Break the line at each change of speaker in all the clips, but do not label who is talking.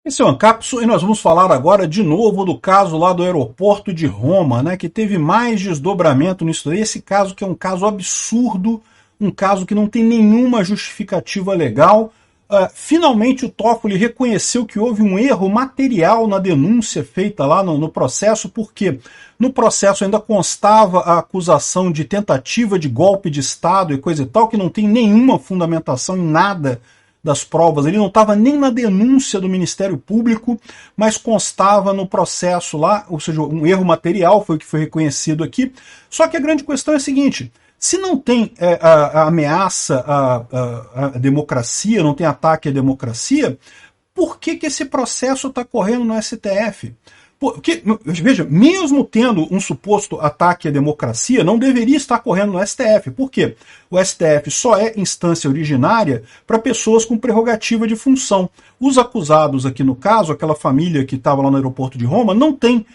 Esse é o Ancapso e nós vamos falar agora de novo do caso lá do aeroporto de Roma, né, que teve mais desdobramento nisso aí. Esse caso que é um caso absurdo, um caso que não tem nenhuma justificativa legal. Finalmente o Toffoli reconheceu que houve um erro material na denúncia feita lá no processo, porque no processo ainda constava a acusação de tentativa de golpe de Estado e coisa e tal, que não tem nenhuma fundamentação em nada das provas. Ele não estava nem na denúncia do Ministério Público, mas constava no processo lá, ou seja, um erro material foi o que foi reconhecido aqui. Só que a grande questão é a seguinte: se não tem a ameaça à democracia, não tem ataque à democracia, por que esse processo está correndo no STF? Porque, veja, mesmo tendo um suposto ataque à democracia, não deveria estar correndo no STF. Por quê? O STF só é instância originária para pessoas com prerrogativa de função. Os acusados aqui no caso, aquela família que estava lá no aeroporto de Roma, não tem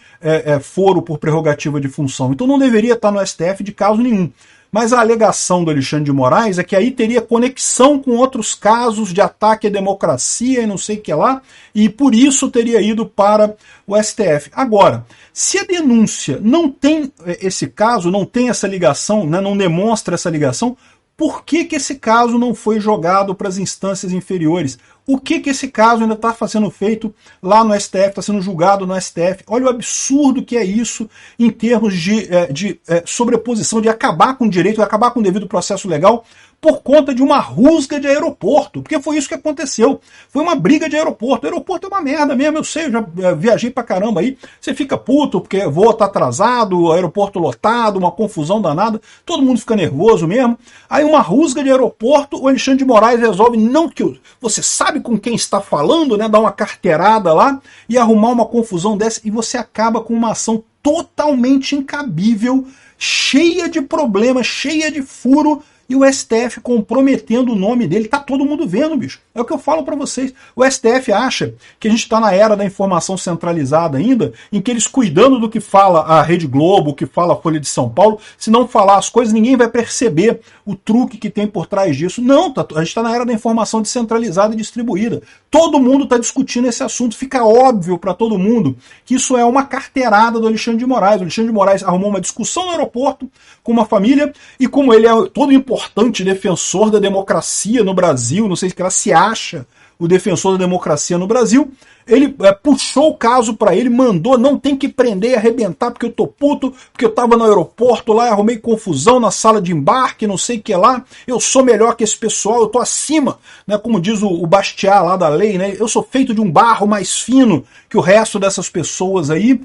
foro por prerrogativa de função. Então não deveria estar no STF de caso nenhum. Mas a alegação do Alexandre de Moraes é que aí teria conexão com outros casos de ataque à democracia e não sei o que lá, e por isso teria ido para o STF. Agora, se a denúncia não tem esse caso, não tem essa ligação, né, não demonstra essa ligação, por que esse caso não foi jogado para as instâncias inferiores? O que esse caso ainda está sendo feito lá no STF, está sendo julgado no STF? Olha o absurdo que é isso em termos de sobreposição, de acabar com o direito, de acabar com o devido processo legal por conta de uma rusga de aeroporto, porque foi isso que aconteceu. Foi uma briga de aeroporto. O aeroporto é uma merda mesmo, eu sei, eu já viajei pra caramba aí. Você fica puto porque voo tá atrasado, aeroporto lotado, uma confusão danada, todo mundo fica nervoso mesmo. Aí uma rusga de aeroporto, o Alexandre de Moraes resolve, não que você sabe com quem está falando, né, dar uma carteirada lá e arrumar uma confusão dessa, e você acaba com uma ação totalmente incabível, cheia de problemas, cheia de furo, e o STF comprometendo o nome dele. Tá todo mundo vendo, bicho. É o que eu falo para vocês. O STF acha que a gente está na era da informação centralizada ainda, em que eles cuidando do que fala a Rede Globo, o que fala a Folha de São Paulo, se não falar as coisas, ninguém vai perceber o truque que tem por trás disso. Não, a gente está na era da informação descentralizada e distribuída. Todo mundo está discutindo esse assunto. Fica óbvio para todo mundo que isso é uma carteirada do Alexandre de Moraes. O Alexandre de Moraes arrumou uma discussão no aeroporto com uma família, e como ele é todo importante defensor da democracia no Brasil, não sei se ela se acha o defensor da democracia no Brasil, ele puxou o caso para ele, mandou, não tem que prender e arrebentar porque eu tô puto, porque eu tava no aeroporto lá e arrumei confusão na sala de embarque, não sei o que lá, eu sou melhor que esse pessoal, eu tô acima, né, como diz o Bastiat lá da lei, né, eu sou feito de um barro mais fino que o resto dessas pessoas aí,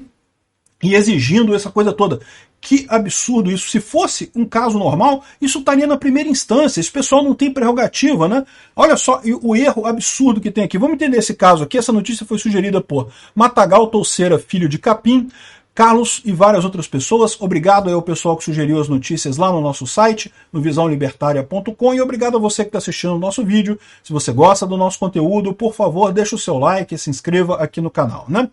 e exigindo essa coisa toda. Que absurdo isso. Se fosse um caso normal, isso estaria na primeira instância. Esse pessoal não tem prerrogativa, né? Olha só o erro absurdo que tem aqui. Vamos entender esse caso aqui. Essa notícia foi sugerida por Matagal Touceira, filho de Capim, Carlos e várias outras pessoas. Obrigado aí ao pessoal que sugeriu as notícias lá no nosso site, no visãolibertaria.com, e obrigado a você que está assistindo o nosso vídeo. Se você gosta do nosso conteúdo, por favor, deixa o seu like e se inscreva aqui no canal, né?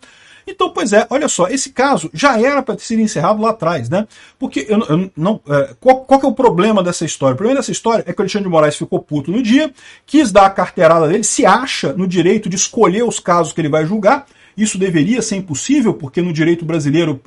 Então, pois é, olha só, esse caso já era para ter sido encerrado lá atrás, né? Porque qual que é o problema dessa história? O problema dessa história é que o Alexandre de Moraes ficou puto no dia, quis dar a carteirada dele, se acha no direito de escolher os casos que ele vai julgar. Isso deveria ser impossível, porque no direito brasileiro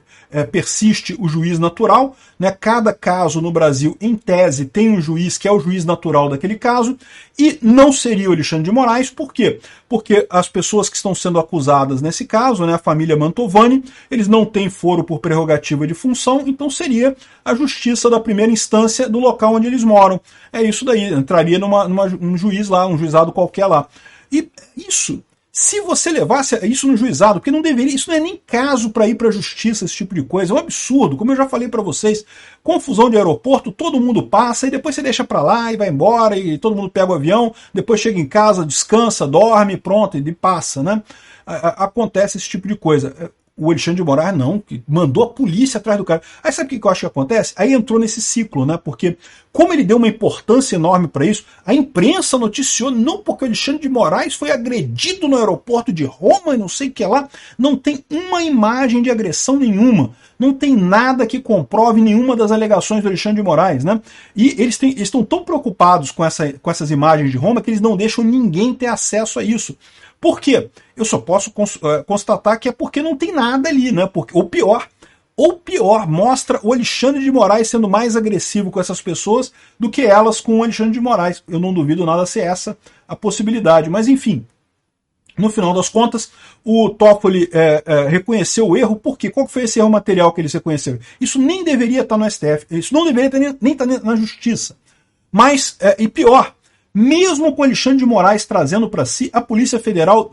persiste o juiz natural, né? Cada caso no Brasil, em tese, tem um juiz que é o juiz natural daquele caso, e não seria o Alexandre de Moraes. Por quê? Porque as pessoas que estão sendo acusadas nesse caso, né, a família Mantovani, eles não têm foro por prerrogativa de função, então seria a justiça da primeira instância do local onde eles moram. É isso daí, entraria num juiz lá, um juizado qualquer lá. E isso... Se você levasse isso no juizado, porque não deveria, isso não é nem caso para ir para a justiça, esse tipo de coisa, é um absurdo, como eu já falei para vocês, confusão de aeroporto, todo mundo passa, e depois você deixa para lá e vai embora, e todo mundo pega o avião, depois chega em casa, descansa, dorme, pronto, e passa, né? Acontece esse tipo de coisa. O Alexandre de Moraes não, que mandou a polícia atrás do cara. Aí sabe o que eu acho que acontece? Aí entrou nesse ciclo, né? Porque como ele deu uma importância enorme para isso, a imprensa noticiou, não porque o Alexandre de Moraes foi agredido no aeroporto de Roma e não sei o que lá, não tem uma imagem de agressão nenhuma. Não tem nada que comprove nenhuma das alegações do Alexandre de Moraes, né? E eles estão tão preocupados com essas imagens de Roma que eles não deixam ninguém ter acesso a isso. Por quê? Eu só posso constatar que é porque não tem nada ali, né? Porque, ou pior, mostra o Alexandre de Moraes sendo mais agressivo com essas pessoas do que elas com o Alexandre de Moraes. Eu não duvido nada ser essa a possibilidade. Mas enfim, no final das contas, o Toffoli reconheceu o erro. Por quê? Qual foi esse erro material que eles reconheceram? Isso nem deveria estar no STF, isso não deveria nem estar na Justiça. Mas, e pior, mesmo com Alexandre de Moraes trazendo para si, a Polícia Federal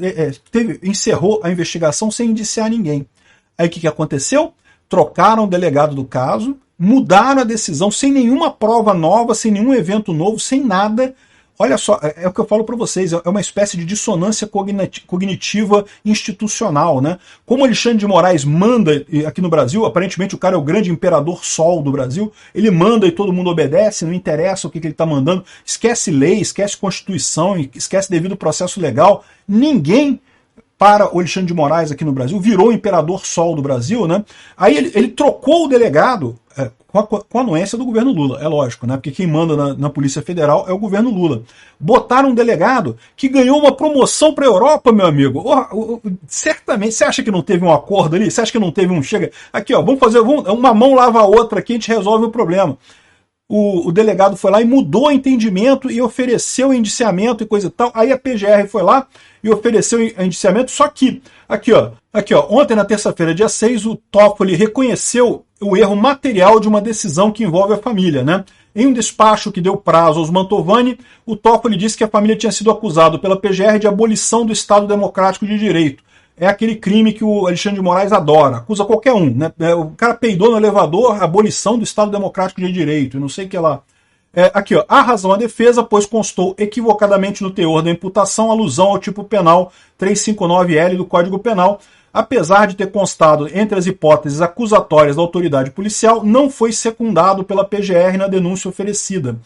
encerrou a investigação sem indiciar ninguém. Aí o que aconteceu? Trocaram o delegado do caso, mudaram a decisão sem nenhuma prova nova, sem nenhum evento novo, sem nada. Olha só, é o que eu falo para vocês, é uma espécie de dissonância cognitiva institucional, né? Como Alexandre de Moraes manda aqui no Brasil, aparentemente o cara é o grande imperador sol do Brasil, ele manda e todo mundo obedece, não interessa o que ele está mandando, esquece lei, esquece Constituição, esquece devido processo legal, ninguém para o Alexandre de Moraes aqui no Brasil, virou o imperador sol do Brasil, né? Aí ele trocou o delegado com a anuência do governo Lula, é lógico, né? Porque quem manda na Polícia Federal é o governo Lula. Botaram um delegado que ganhou uma promoção para a Europa, meu amigo. Certamente, você acha que não teve um acordo ali? Você acha que não teve um chega? Aqui, ó, vamos fazer uma mão lava a outra aqui, a gente resolve o problema. O delegado foi lá e mudou o entendimento e ofereceu indiciamento e coisa e tal. Aí a PGR foi lá e ofereceu indiciamento, só que, aqui ó, ontem na terça-feira, dia 6, o Toffoli reconheceu o erro material de uma decisão que envolve a família, né? Em um despacho que deu prazo aos Mantovani, o Toffoli disse que a família tinha sido acusada pela PGR de abolição do Estado Democrático de Direito. É aquele crime que o Alexandre de Moraes adora, acusa qualquer um, né? O cara peidou no elevador, abolição do Estado Democrático de Direito, e não sei o que lá. Aqui, ó, a razão à defesa, pois constou equivocadamente no teor da imputação alusão ao tipo penal 359L do Código Penal, apesar de ter constado entre as hipóteses acusatórias da autoridade policial, não foi secundado pela PGR na denúncia oferecida.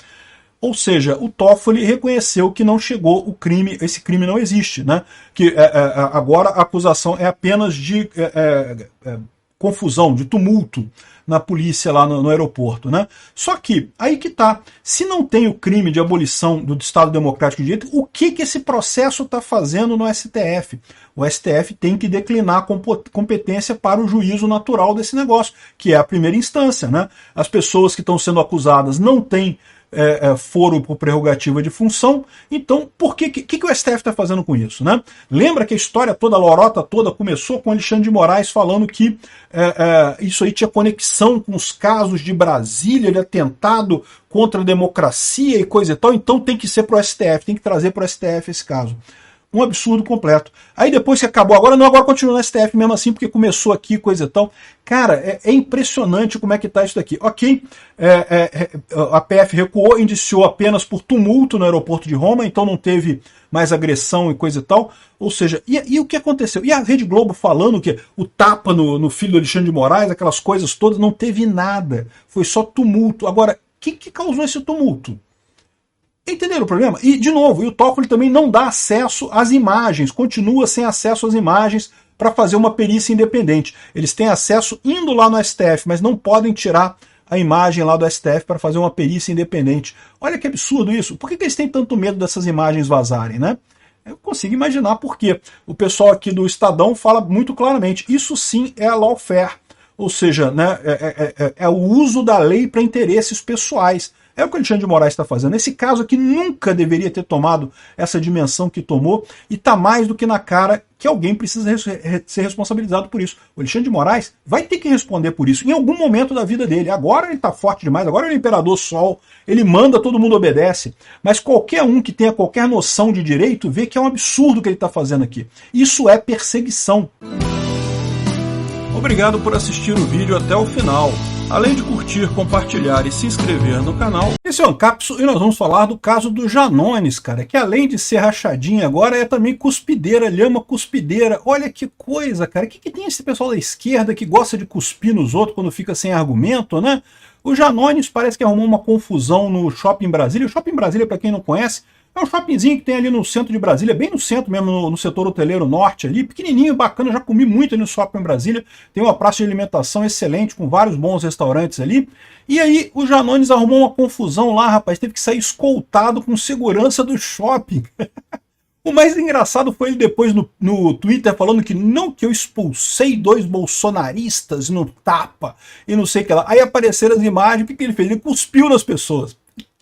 Ou seja, o Toffoli reconheceu que não chegou o crime, esse crime não existe, né? Que agora a acusação é apenas de confusão, de tumulto na polícia lá no aeroporto, né? Só que, aí que tá, se não tem o crime de abolição do Estado Democrático de Direito, o que esse processo está fazendo no STF? O STF tem que declinar a competência para o juízo natural desse negócio, que é a primeira instância, né? As pessoas que estão sendo acusadas não têm foro por prerrogativa de função. Então, por que o STF está fazendo com isso, né? Lembra que a história toda, a lorota toda, começou com Alexandre de Moraes falando que isso aí tinha conexão com os casos de Brasília, de atentado contra a democracia e coisa e tal, então tem que ser para o STF, tem que trazer para o STF esse caso. Um absurdo completo. Aí depois que acabou, agora continua no STF mesmo assim, porque começou aqui, coisa e tal. Cara, é impressionante como é que tá isso daqui. Ok, a PF recuou, indiciou apenas por tumulto no aeroporto de Roma, então não teve mais agressão e coisa e tal. Ou seja, e o que aconteceu? E a Rede Globo falando que o tapa no filho do Alexandre de Moraes, aquelas coisas todas, não teve nada. Foi só tumulto. Agora, o que causou esse tumulto? Entenderam o problema? E, de novo, o Toffoli também não dá acesso às imagens, continua sem acesso às imagens para fazer uma perícia independente. Eles têm acesso indo lá no STF, mas não podem tirar a imagem lá do STF para fazer uma perícia independente. Olha que absurdo isso. Por que eles têm tanto medo dessas imagens vazarem, né? Eu consigo imaginar por quê. O pessoal aqui do Estadão fala muito claramente. Isso sim é a lawfare, ou seja, né, é o uso da lei para interesses pessoais. É o que o Alexandre de Moraes está fazendo. Esse caso aqui nunca deveria ter tomado essa dimensão que tomou, e está mais do que na cara que alguém precisa ser responsabilizado por isso. O Alexandre de Moraes vai ter que responder por isso em algum momento da vida dele. Agora ele está forte demais, agora ele é o imperador sol, ele manda, todo mundo obedece. Mas qualquer um que tenha qualquer noção de direito vê que é um absurdo o que ele está fazendo aqui. Isso é perseguição. Obrigado por assistir o vídeo até o final. Além de curtir, compartilhar e se inscrever no canal, esse é o Ancapso e nós vamos falar do caso do Janones, cara, que além de ser rachadinha agora é também cuspideira, lhama cuspideira. Olha que coisa, cara. O que tem esse pessoal da esquerda que gosta de cuspir nos outros quando fica sem argumento, né? O Janones parece que arrumou uma confusão no Shopping Brasília. O Shopping Brasília, para quem não conhece, é um shoppingzinho que tem ali no centro de Brasília, bem no centro mesmo, no setor hoteleiro norte ali, pequenininho, bacana, já comi muito ali no Shopping Brasília, tem uma praça de alimentação excelente, com vários bons restaurantes ali, e aí o Janones arrumou uma confusão lá, rapaz, teve que sair escoltado com segurança do shopping. O mais engraçado foi ele depois no Twitter falando que não, que eu expulsei 2 bolsonaristas no tapa e não sei o que lá. Aí apareceram as imagens, o que ele fez? Ele cuspiu nas pessoas.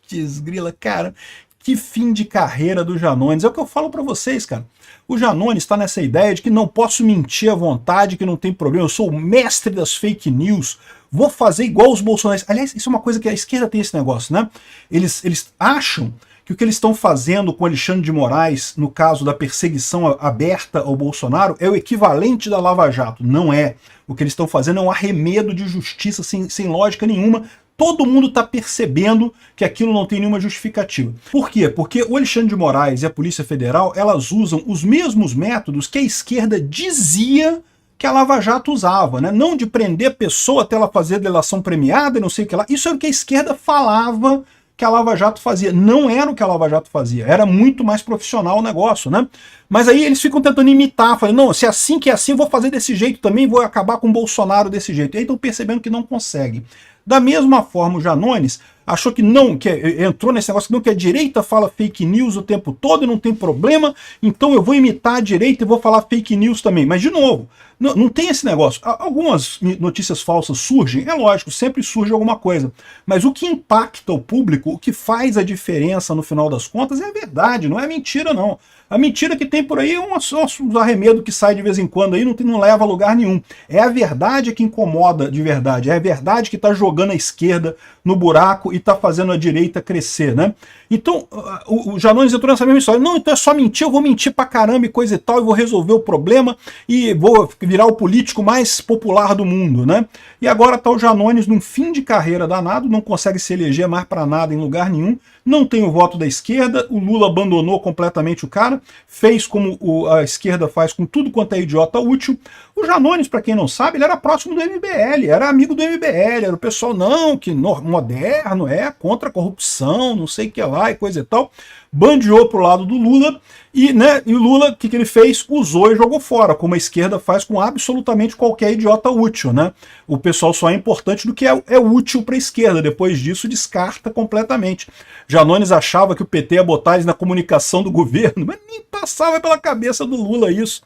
Desgrila, cara. Que fim de carreira do Janones. É o que eu falo pra vocês, cara. O Janones está nessa ideia de que não posso mentir à vontade, que não tem problema, eu sou o mestre das fake news, vou fazer igual os bolsonaristas. Aliás, isso é uma coisa que a esquerda tem esse negócio, né? Eles acham que o que eles estão fazendo com Alexandre de Moraes, no caso da perseguição aberta ao Bolsonaro, é o equivalente da Lava Jato. Não é. O que eles estão fazendo é um arremedo de justiça sem lógica nenhuma. Todo mundo está percebendo que aquilo não tem nenhuma justificativa. Por quê? Porque o Alexandre de Moraes e a Polícia Federal, elas usam os mesmos métodos que a esquerda dizia que a Lava Jato usava, né? Não de prender a pessoa até ela fazer delação premiada e não sei o que lá. Isso é o que a esquerda falava que a Lava Jato fazia. Não era o que a Lava Jato fazia. Era muito mais profissional o negócio, né? Mas aí eles ficam tentando imitar, falando, não, se é assim que é assim, eu vou fazer desse jeito também, vou acabar com o Bolsonaro desse jeito. E aí estão percebendo que não conseguem. Da mesma forma, o Janones achou que não, que entrou nesse negócio que não, que a direita fala fake news o tempo todo e não tem problema, então eu vou imitar a direita e vou falar fake news também. Mas, de novo, não tem esse negócio. Algumas notícias falsas surgem, é lógico, sempre surge alguma coisa. Mas o que impacta o público, o que faz a diferença no final das contas é a verdade, não é mentira, não. A mentira que tem por aí é um arremedo que sai de vez em quando aí, não leva a lugar nenhum. É a verdade que incomoda de verdade, é a verdade que está jogando a esquerda no buraco e está fazendo a direita crescer, né? Então, o Janones entrou nessa mesma história. Não, então é só mentir, eu vou mentir pra caramba e coisa e tal, e vou resolver o problema e vou virar o político mais popular do mundo, né? E agora tá o Janones num fim de carreira danado, não consegue se eleger mais para nada em lugar nenhum, não tem o voto da esquerda, o Lula abandonou completamente o cara, fez como a esquerda faz com tudo quanto é idiota útil. O Janones, para quem não sabe, ele era próximo do MBL, era amigo do MBL, era o pessoal, não, que moderno, contra a corrupção, não sei o que lá e coisa e tal, bandeou pro lado do Lula, e o Lula, o que ele fez? Usou e jogou fora, como a esquerda faz com absolutamente qualquer idiota útil, né? O pessoal só é importante do que é útil para a esquerda, depois disso descarta completamente. Janones achava que o PT ia botar eles na comunicação do governo, mas nem passava pela cabeça do Lula isso.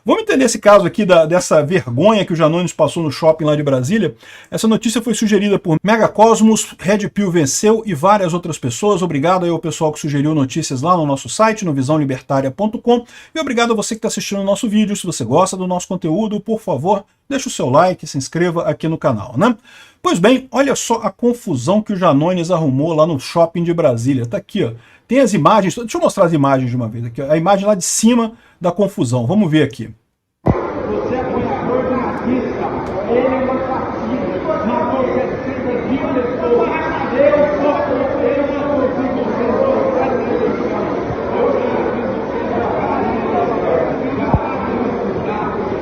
Vamos entender esse caso aqui dessa vergonha que o Janones passou no shopping lá de Brasília. Essa notícia foi sugerida por Megacosmos, Red Pill Venceu e várias outras pessoas. Obrigado aí ao pessoal que sugeriu notícias lá no nosso site, no visãolibertaria.com. E obrigado a você que está assistindo o nosso vídeo. Se você gosta do nosso conteúdo, por favor, deixa o seu like, se inscreva aqui no canal, né? Pois bem, olha só a confusão que o Janones arrumou lá no shopping de Brasília. Tá aqui, ó. Tem as imagens, deixa eu mostrar as imagens de uma vez aqui, ó. A imagem lá de cima da confusão. Vamos ver aqui.
Você é apoiador do nazista, ele é uma fascista, matou 700 mil pessoas, eu matou 5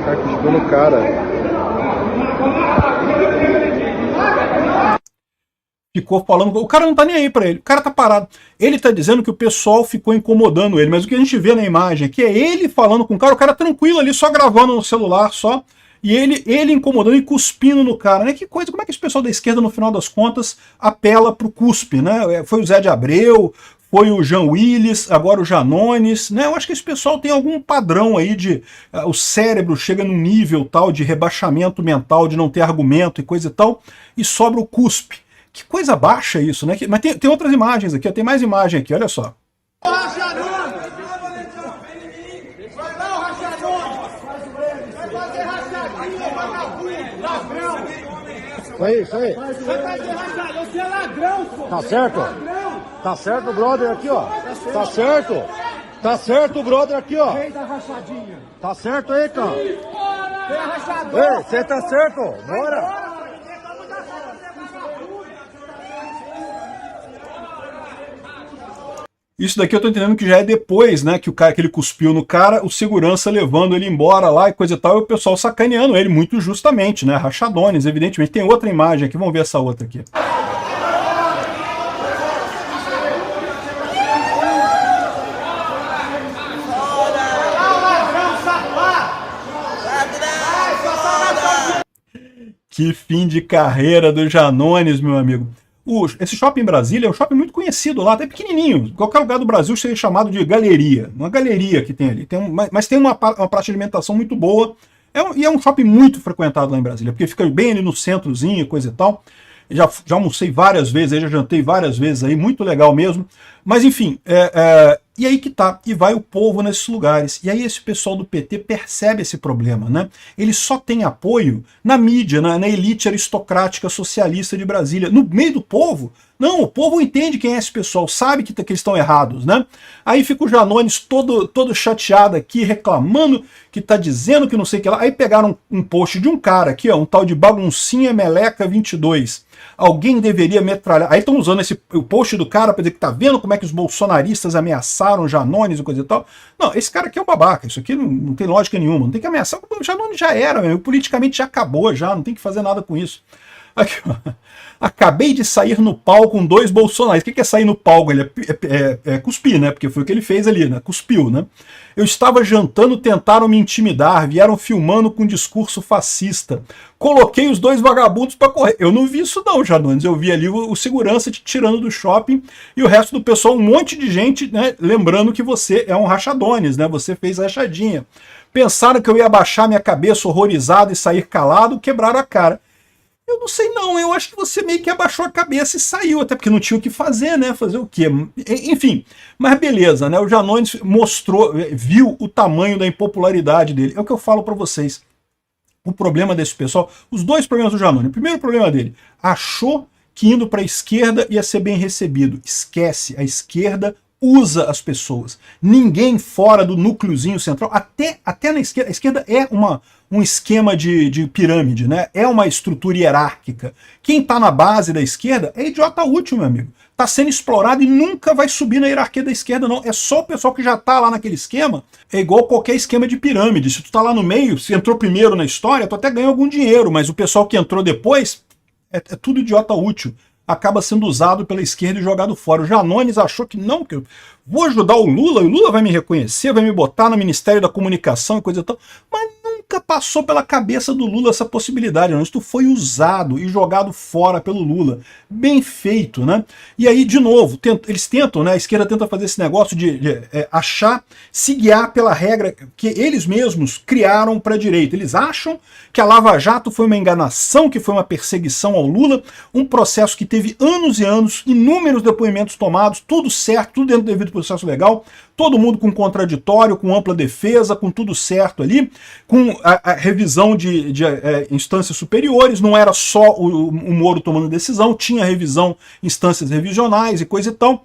Cara, que chegou no cara.
Ficou falando, o cara não tá nem aí pra ele, o cara tá parado. Ele tá dizendo que o pessoal ficou incomodando ele, mas o que a gente vê na imagem aqui é ele falando com o cara tranquilo ali, só gravando no celular, só, e ele incomodando e cuspindo no cara, né? Que coisa, como é que esse pessoal da esquerda, no final das contas, apela pro cuspe, né? Foi o Zé de Abreu, foi o Jean Willis, agora o Janones, né? Eu acho que esse pessoal tem algum padrão aí de... o cérebro chega num nível tal de rebaixamento mental, de não ter argumento e coisa e tal, e sobra o cuspe. Que coisa baixa isso, né? Mas tem outras imagens aqui, tem mais imagem aqui, olha só.
Isso aí.
Vai fazer rachadão, você é ladrão, pô.
Tá certo? Tá certo o brother aqui, ó. Tá certo? Tá certo o brother aqui, ó.
Rei da rachadinha.
Tá certo aí, cara.
Tem rachador.
Ei, você tá certo? Bora.
Isso daqui eu tô entendendo que já é depois, né, que o cara que ele cuspiu no cara, o segurança levando ele embora lá e coisa e tal, e o pessoal sacaneando ele muito justamente, né, rachadones, evidentemente. Tem outra imagem aqui, vamos ver essa outra aqui. Que fim de carreira do Janones, meu amigo. Esse shopping em Brasília é um shopping muito conhecido lá, até pequenininho. Qualquer lugar do Brasil seria chamado de galeria. Uma galeria que tem ali. Mas tem uma praça de alimentação muito boa. E é um shopping muito frequentado lá em Brasília, porque fica bem ali no centrozinho, coisa e tal. Já almocei várias vezes, já jantei várias vezes aí, muito legal mesmo. Mas enfim, e aí que tá, e vai o povo nesses lugares. E aí esse pessoal do PT percebe esse problema, né? Ele só tem apoio na mídia, na elite aristocrática socialista de Brasília. No meio do povo, não, o povo entende quem é esse pessoal, sabe que eles estão errados, né? Aí fica o Janones todo chateado aqui, reclamando, que tá dizendo que não sei o que lá. Aí pegaram um post de um cara aqui, ó, um tal de Baguncinha Meleca 22. Alguém deveria metralhar. Aí estão usando o post do cara para dizer que tá vendo como é que os bolsonaristas ameaçaram Janones e coisa e tal. Não, esse cara aqui é um babaca. Isso aqui não tem lógica nenhuma. Não tem que ameaçar. O Janones já era, meu. Politicamente já acabou, já. Não tem que fazer nada com isso. Aqui, ó. Acabei de sair no palco com 2 bolsonaristas. O que é sair no palco? Ele é cuspir, né? Porque foi o que ele fez ali, né? Cuspiu, né? Eu estava jantando, tentaram me intimidar, vieram filmando com discurso fascista. Coloquei os 2 vagabundos para correr. Eu não vi isso não, Janones. Eu vi ali o segurança te tirando do shopping e o resto do pessoal, um monte de gente, né? Lembrando que você é um rachadones, né? Você fez rachadinha. Pensaram que eu ia abaixar minha cabeça horrorizado e sair calado, quebraram a cara. Eu não sei não, eu acho que você meio que abaixou a cabeça e saiu, até porque não tinha o que fazer, né? Fazer o quê? Enfim, mas beleza, né? O Janones viu o tamanho da impopularidade dele. É o que eu falo para vocês. O problema desse pessoal, os 2 problemas do Janones. O primeiro problema dele, achou que indo para a esquerda ia ser bem recebido. Esquece, a esquerda usa as pessoas. Ninguém fora do núcleozinho central, até na esquerda, a esquerda é um esquema de pirâmide, né? É uma estrutura hierárquica. Quem está na base da esquerda é idiota útil, meu amigo. Está sendo explorado e nunca vai subir na hierarquia da esquerda, não. É só o pessoal que já está lá naquele esquema. É igual qualquer esquema de pirâmide. Se tu está lá no meio, se entrou primeiro na história, tu até ganha algum dinheiro, mas o pessoal que entrou depois é tudo idiota útil. Acaba sendo usado pela esquerda e jogado fora. O Janones achou que não, que eu vou ajudar o Lula vai me reconhecer, vai me botar no Ministério da Comunicação e coisa e tal. Mas nunca passou pela cabeça do Lula essa possibilidade, não. Isso foi usado e jogado fora pelo Lula. Bem feito, né? E aí, de novo, eles tentam, né? A esquerda tenta fazer esse negócio de achar, se guiar pela regra que eles mesmos criaram para a direita. Eles acham que a Lava Jato foi uma enganação, que foi uma perseguição ao Lula, um processo que teve anos e anos, inúmeros depoimentos tomados, tudo certo, tudo dentro do devido processo legal, todo mundo com contraditório, com ampla defesa, com tudo certo ali, com a revisão de instâncias superiores, não era só o Moro tomando decisão, tinha revisão, instâncias revisionais e coisa e tal.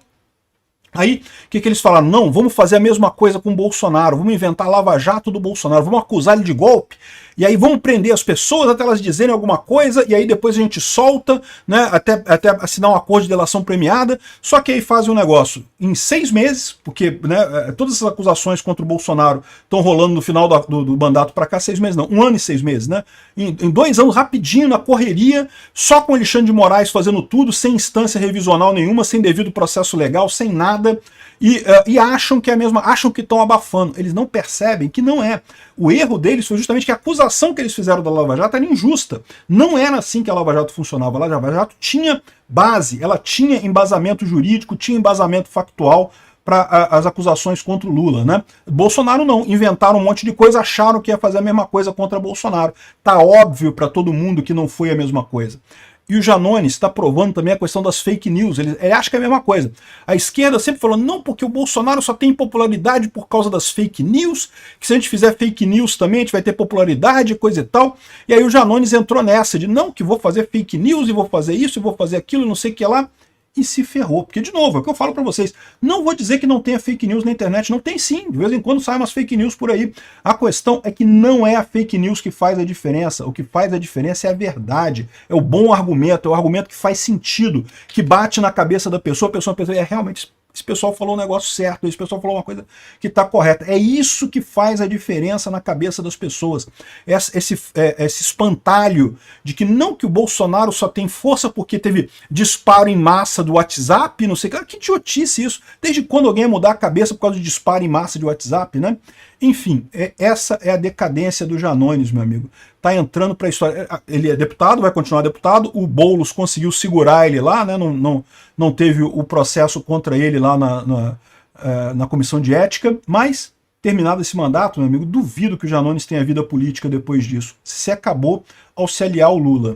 Aí, o que eles falaram? Não, vamos fazer a mesma coisa com o Bolsonaro, vamos inventar a Lava Jato do Bolsonaro, vamos acusar ele de golpe, e aí vamos prender as pessoas até elas dizerem alguma coisa, e aí depois a gente solta, né, até assinar um acordo de delação premiada, só que aí fazem um negócio em 6 meses, porque né, todas essas acusações contra o Bolsonaro estão rolando no final do mandato para cá, 6 meses não, 1 ano e 6 meses, né? Em 2 anos, rapidinho, na correria, só com Alexandre de Moraes fazendo tudo, sem instância revisional nenhuma, sem devido processo legal, sem nada, e acham que é a mesma, acham que estão abafando. Eles não percebem que não é. O erro deles foi justamente que a acusação que eles fizeram da Lava Jato era injusta. Não era assim que a Lava Jato funcionava. A Lava Jato tinha base, ela tinha embasamento jurídico, tinha embasamento factual para as acusações contra o Lula, né? Bolsonaro não, inventaram um monte de coisa, acharam que ia fazer a mesma coisa contra Bolsonaro. Tá óbvio para todo mundo que não foi a mesma coisa. E o Janones está provando também a questão das fake news. Ele acha que é a mesma coisa. A esquerda sempre falou, não, porque o Bolsonaro só tem popularidade por causa das fake news, que se a gente fizer fake news também, a gente vai ter popularidade, coisa e tal. E aí o Janones entrou nessa de, não, que vou fazer fake news, e vou fazer isso, e vou fazer aquilo, não sei o que lá. E se ferrou, porque de novo, é o que eu falo para vocês, não vou dizer que não tenha fake news na internet, não tem sim, de vez em quando saem umas fake news por aí. A questão é que não é a fake news que faz a diferença, o que faz a diferença é a verdade, é o bom argumento, é o argumento que faz sentido, que bate na cabeça da pessoa, a pessoa pensa, realmente, esse pessoal falou um negócio certo, esse pessoal falou uma coisa que está correta. É isso que faz a diferença na cabeça das pessoas. Esse espantalho de que não que o Bolsonaro só tem força porque teve disparo em massa do WhatsApp, não sei o que. Que idiotice isso. Desde quando alguém ia mudar a cabeça por causa de disparo em massa de WhatsApp, né? Enfim, essa é a decadência do Janones, meu amigo. Tá entrando para a história. Ele é deputado, vai continuar deputado. O Boulos conseguiu segurar ele lá, né? Não teve o processo contra ele lá na comissão de ética, mas terminado esse mandato, meu amigo, duvido que o Janones tenha vida política depois disso. Se acabou ao se aliar ao Lula.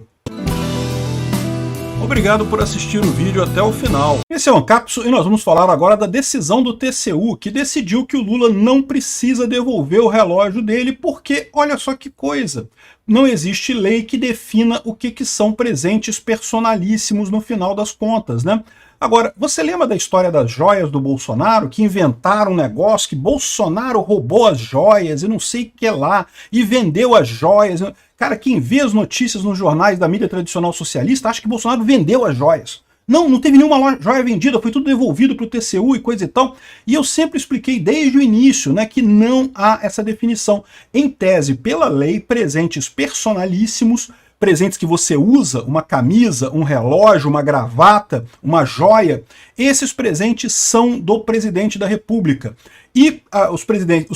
Obrigado por assistir o vídeo até o final. Esse é o Ancapso e nós vamos falar agora da decisão do TCU, que decidiu que o Lula não precisa devolver o relógio dele, porque, olha só que coisa, não existe lei que defina o que são presentes personalíssimos no final das contas, né? Agora, você lembra da história das joias do Bolsonaro, que inventaram um negócio que Bolsonaro roubou as joias e não sei o que lá, e vendeu as joias? Cara, quem vê as notícias nos jornais da mídia tradicional socialista acha que Bolsonaro vendeu as joias. Não teve nenhuma joia vendida, foi tudo devolvido para o TCU e coisa e tal. E eu sempre expliquei desde o início, né, que não há essa definição. Em tese, pela lei, presentes personalíssimos, presentes que você usa, uma camisa, um relógio, uma gravata, uma joia, esses presentes são do presidente da República. E os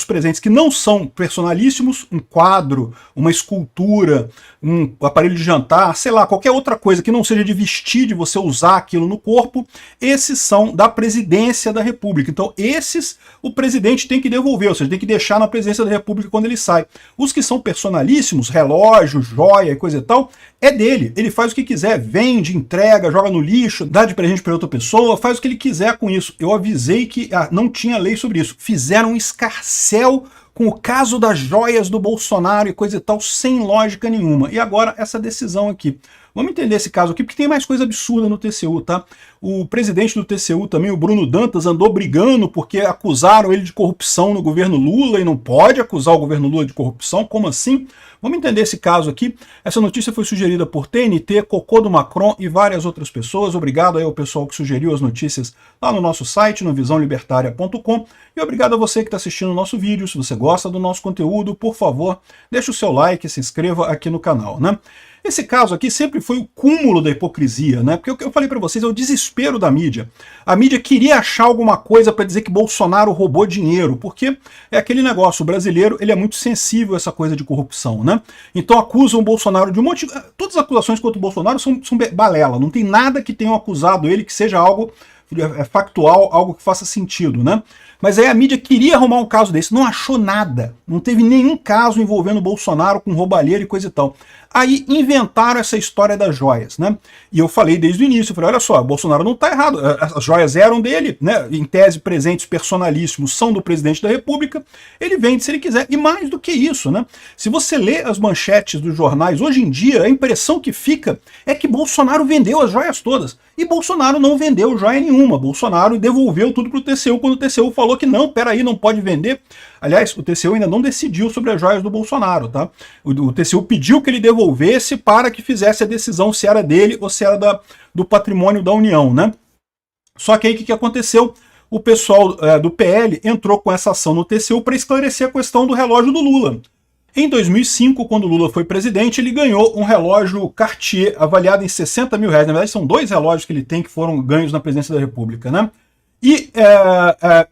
presentes que não são personalíssimos, um quadro, uma escultura, um aparelho de jantar, sei lá, qualquer outra coisa que não seja de vestir, de você usar aquilo no corpo, esses são da presidência da República. Então esses o presidente tem que devolver, ou seja, tem que deixar na presidência da República quando ele sai. Os que são personalíssimos, relógio, joia e coisa e tal, é dele. Ele faz o que quiser, vende, entrega, joga no lixo, dá de presente para outra pessoa, faz o que ele quiser com isso. Eu avisei que não tinha lei sobre isso. Fizeram um escarcéu com o caso das joias do Bolsonaro e coisa e tal, sem lógica nenhuma. E agora essa decisão aqui. Vamos entender esse caso aqui, porque tem mais coisa absurda no TCU, tá? O presidente do TCU também, o Bruno Dantas, andou brigando porque acusaram ele de corrupção no governo Lula e não pode acusar o governo Lula de corrupção. Como assim? Vamos entender esse caso aqui. Essa notícia foi sugerida por TNT, Cocô do Macron e várias outras pessoas. Obrigado aí ao pessoal que sugeriu as notícias lá no nosso site, no visãolibertaria.com. E obrigado a você que está assistindo o nosso vídeo. Se você gosta do nosso conteúdo, por favor, deixe o seu like e se inscreva aqui no canal, né? Esse caso aqui sempre foi o cúmulo da hipocrisia, né? Porque o que eu falei para vocês é o desespero da mídia. A mídia queria achar alguma coisa para dizer que Bolsonaro roubou dinheiro, porque é aquele negócio, o brasileiro ele é muito sensível a essa coisa de corrupção, né? Então acusam o Bolsonaro de um monte de... Todas as acusações contra o Bolsonaro são balela, não tem nada que tenham acusado ele que seja algo factual, algo que faça sentido, né? Mas aí a mídia queria arrumar um caso desse, não achou nada, não teve nenhum caso envolvendo o Bolsonaro com roubalheira e coisa e tal. Aí inventaram essa história das joias, né? E eu falei desde o início, eu falei, olha só, o Bolsonaro não está errado, as joias eram dele, né? Em tese, presentes personalíssimos são do presidente da República, ele vende se ele quiser. E mais do que isso, né? Se você lê as manchetes dos jornais, hoje em dia, a impressão que fica é que Bolsonaro vendeu as joias todas. E Bolsonaro não vendeu joia nenhuma. Bolsonaro devolveu tudo para o TCU quando o TCU falou que não, peraí, não pode vender. Aliás, o TCU ainda não decidiu sobre as joias do Bolsonaro, tá? O TCU pediu que ele devolvesse para que fizesse a decisão se era dele ou se era do patrimônio da União, né? Só que aí o que aconteceu? O pessoal do PL entrou com essa ação no TCU para esclarecer a questão do relógio do Lula. Em 2005, quando o Lula foi presidente, ele ganhou um relógio Cartier avaliado em 60 mil reais. Na verdade, são 2 relógios que ele tem que foram ganhos na presidência da República, né? E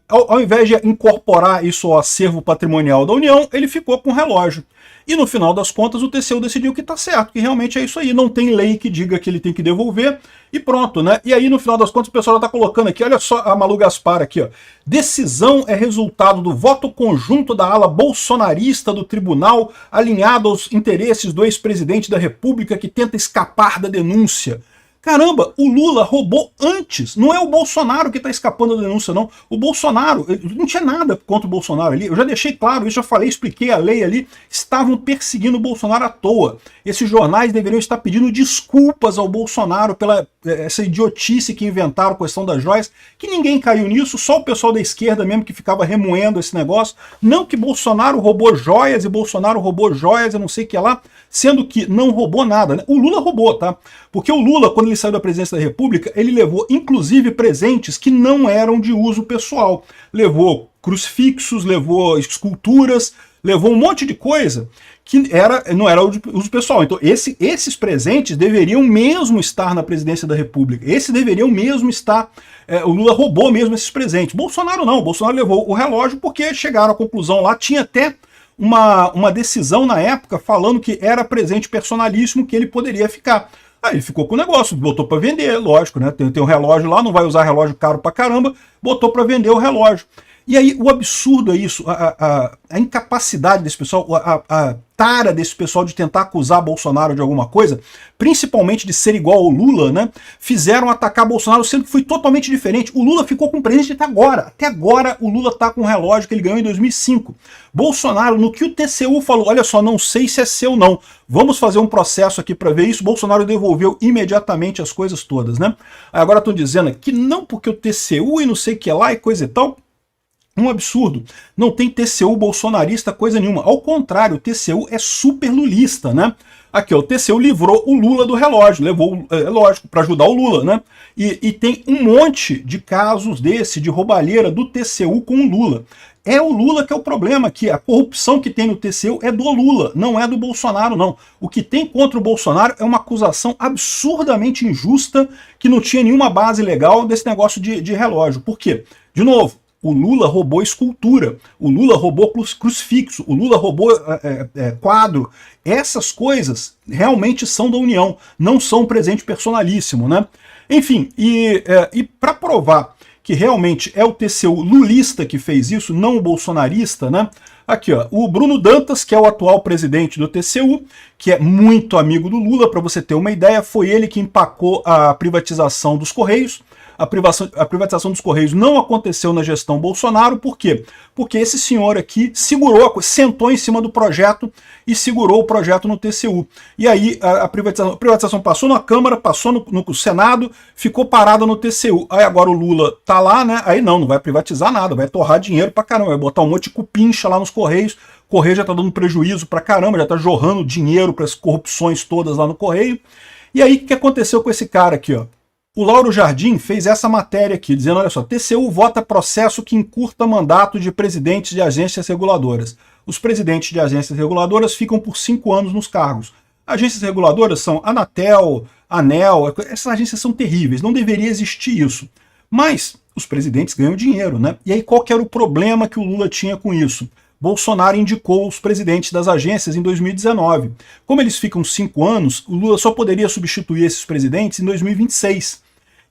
ao invés de incorporar isso ao acervo patrimonial da União, ele ficou com o relógio. E no final das contas o TCU decidiu que está certo, que realmente é isso aí, não tem lei que diga que ele tem que devolver, e pronto, né? E aí no final das contas o pessoal já está colocando aqui, olha só a Malu Gaspar aqui, ó. Decisão é resultado do voto conjunto da ala bolsonarista do tribunal, alinhado aos interesses do ex-presidente da República que tenta escapar da denúncia. Caramba, o Lula roubou antes, não é o Bolsonaro que está escapando da denúncia, não. O Bolsonaro, não tinha nada contra o Bolsonaro ali, eu já deixei claro, eu já falei, expliquei a lei ali, estavam perseguindo o Bolsonaro à toa. Esses jornais deveriam estar pedindo desculpas ao Bolsonaro pela essa idiotice que inventaram a questão das joias, que ninguém caiu nisso, só o pessoal da esquerda mesmo que ficava remoendo esse negócio, não que Bolsonaro roubou joias e Bolsonaro roubou joias, eu não sei o que lá, sendo que não roubou nada, né? O Lula roubou, tá? Porque o Lula, quando ele saiu da presidência da República, ele levou inclusive presentes que não eram de uso pessoal. Levou crucifixos, levou esculturas, levou um monte de coisa que não era uso pessoal. Então esses presentes deveriam mesmo estar na presidência da República. Esses deveriam mesmo estar... o Lula roubou mesmo esses presentes. Bolsonaro não. Bolsonaro levou o relógio porque chegaram à conclusão lá. Tinha até uma decisão na época falando que era presente personalíssimo que ele poderia ficar. Aí ele ficou com o negócio, botou para vender, lógico, né? Tem um relógio lá, não vai usar relógio caro pra caramba, botou para vender o relógio. E aí o absurdo é isso, a incapacidade desse pessoal, a tara desse pessoal de tentar acusar Bolsonaro de alguma coisa, principalmente de ser igual ao Lula, né? Fizeram atacar Bolsonaro, sendo que foi totalmente diferente. O Lula ficou com presente até agora. Até agora o Lula tá com um relógio que ele ganhou em 2005. Bolsonaro, no que o TCU falou, olha só, não sei se é seu ou não, vamos fazer um processo aqui para ver isso, Bolsonaro devolveu imediatamente as coisas todas, né? Agora estão dizendo que não porque o TCU e não sei o que lá e coisa e tal. Um absurdo. Não tem TCU bolsonarista coisa nenhuma. Ao contrário, o TCU é super lulista, né? Aqui, ó, o TCU livrou o Lula do relógio, levou, lógico, para ajudar o Lula, né? E tem um monte de casos desse, de roubalheira do TCU com o Lula. É o Lula que é o problema aqui. A corrupção que tem no TCU é do Lula, não é do Bolsonaro, não. O que tem contra o Bolsonaro é uma acusação absurdamente injusta que não tinha nenhuma base legal desse negócio de relógio. Por quê? De novo, o Lula roubou escultura, o Lula roubou crucifixo, o Lula roubou quadro. Essas coisas realmente são da União, não são um presente personalíssimo, né? Enfim, e para provar que realmente é o TCU lulista que fez isso, não o bolsonarista, né? Aqui, ó, o Bruno Dantas, que é o atual presidente do TCU, que é muito amigo do Lula, para você ter uma ideia, foi ele que empacou a privatização dos Correios. A privatização dos Correios não aconteceu na gestão Bolsonaro, por quê? Porque esse senhor aqui sentou em cima do projeto e segurou o projeto no TCU. E aí a privatização passou na Câmara, passou no Senado, ficou parada no TCU. Aí agora o Lula tá lá, né? Aí não vai privatizar nada, vai torrar dinheiro pra caramba, vai botar um monte de cupincha lá nos Correios. O Correio já tá dando prejuízo pra caramba, já tá jorrando dinheiro para as corrupções todas lá no Correio. E aí o que aconteceu com esse cara aqui, ó? O Lauro Jardim fez essa matéria aqui, dizendo, olha só, TCU vota processo que encurta mandato de presidentes de agências reguladoras. Os presidentes de agências reguladoras ficam por 5 anos nos cargos. Agências reguladoras são Anatel, ANEEL, essas agências são terríveis, não deveria existir isso. Mas os presidentes ganham dinheiro, né? E aí qual que era o problema que o Lula tinha com isso? Bolsonaro indicou os presidentes das agências em 2019. Como eles ficam 5 anos, o Lula só poderia substituir esses presidentes em 2026.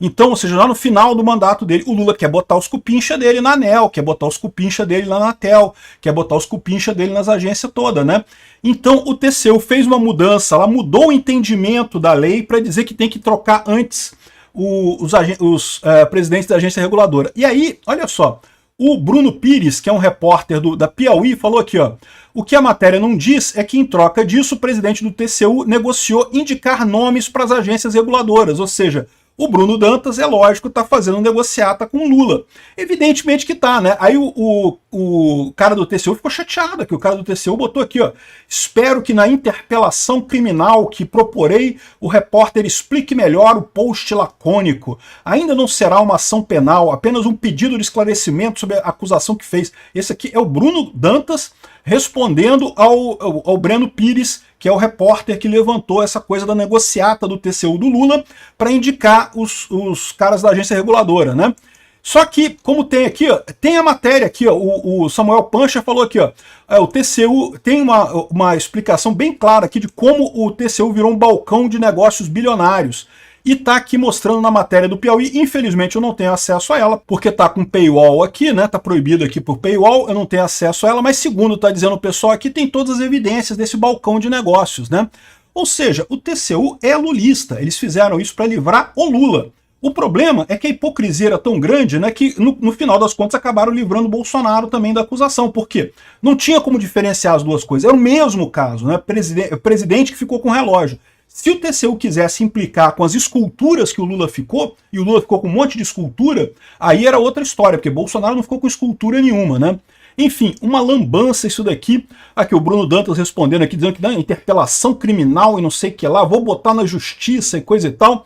Então, ou seja, lá no final do mandato dele, o Lula quer botar os cupincha dele na ANEEL, quer botar os cupincha dele lá na Anatel, quer botar os cupincha dele nas agências todas, né? Então o TCU fez uma mudança, ela mudou o entendimento da lei para dizer que tem que trocar antes os presidentes da agência reguladora. E aí, olha só, o Bruno Pires, que é um repórter da Piauí, falou aqui, ó, o que a matéria não diz é que em troca disso o presidente do TCU negociou indicar nomes para as agências reguladoras, ou seja, o Bruno Dantas, é lógico, está fazendo negociata com o Lula. Evidentemente que tá, né? Aí o cara do TCU ficou chateado, que o cara do TCU botou aqui, ó, espero que na interpelação criminal que proporei, o repórter explique melhor o post lacônico. Ainda não será uma ação penal, apenas um pedido de esclarecimento sobre a acusação que fez. Esse aqui é o Bruno Dantas respondendo ao Breno Pires, que é o repórter que levantou essa coisa da negociata do TCU do Lula para indicar os caras da agência reguladora, né? Só que, como tem aqui, ó, tem a matéria aqui, ó, o Samuel Pancha falou aqui, ó, o TCU tem uma explicação bem clara aqui de como o TCU virou um balcão de negócios bilionários. E tá aqui mostrando na matéria do Piauí, infelizmente eu não tenho acesso a ela, porque tá com paywall aqui, né, tá proibido aqui por paywall, eu não tenho acesso a ela, mas segundo tá dizendo o pessoal aqui, tem todas as evidências desse balcão de negócios, né? Ou seja, o TCU é lulista, eles fizeram isso para livrar o Lula. O problema é que a hipocrisia era tão grande, né, que no final das contas acabaram livrando o Bolsonaro também da acusação. Por quê? Não tinha como diferenciar as duas coisas, era o mesmo caso, né, presidente que ficou com relógio. Se o TCU quisesse implicar com as esculturas que o Lula ficou, e o Lula ficou com um monte de escultura, aí era outra história, porque Bolsonaro não ficou com escultura nenhuma, né? Enfim, uma lambança isso daqui. Aqui o Bruno Dantas respondendo aqui, dizendo que não, interpelação criminal e não sei o que lá, vou botar na justiça e coisa e tal.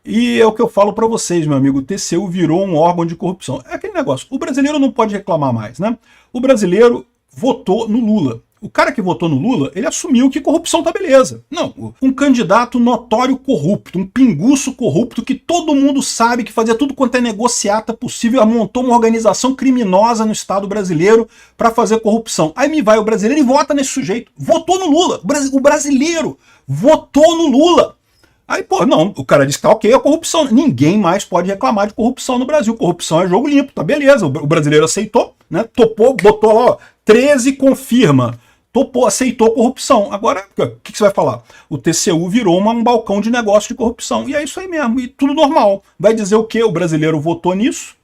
E é o que eu falo para vocês, meu amigo, o TCU virou um órgão de corrupção. É aquele negócio, o brasileiro não pode reclamar mais, né? O brasileiro votou no Lula. O cara que votou no Lula, ele assumiu que corrupção tá beleza. Não, um candidato notório corrupto, um pinguço corrupto que todo mundo sabe que fazia tudo quanto é negociata possível, montou uma organização criminosa no Estado brasileiro para fazer corrupção. Aí me vai o brasileiro e vota nesse sujeito. Votou no Lula. O brasileiro votou no Lula. Aí, pô, não, o cara disse que tá ok a corrupção. Ninguém mais pode reclamar de corrupção no Brasil. Corrupção é jogo limpo, tá beleza. O brasileiro aceitou, né? Topou, botou lá, ó, 13 confirma. Topou, aceitou corrupção. Agora, o que você vai falar? O TCU virou um balcão de negócio de corrupção. E é isso aí mesmo, e tudo normal. Vai dizer o quê? O brasileiro votou nisso?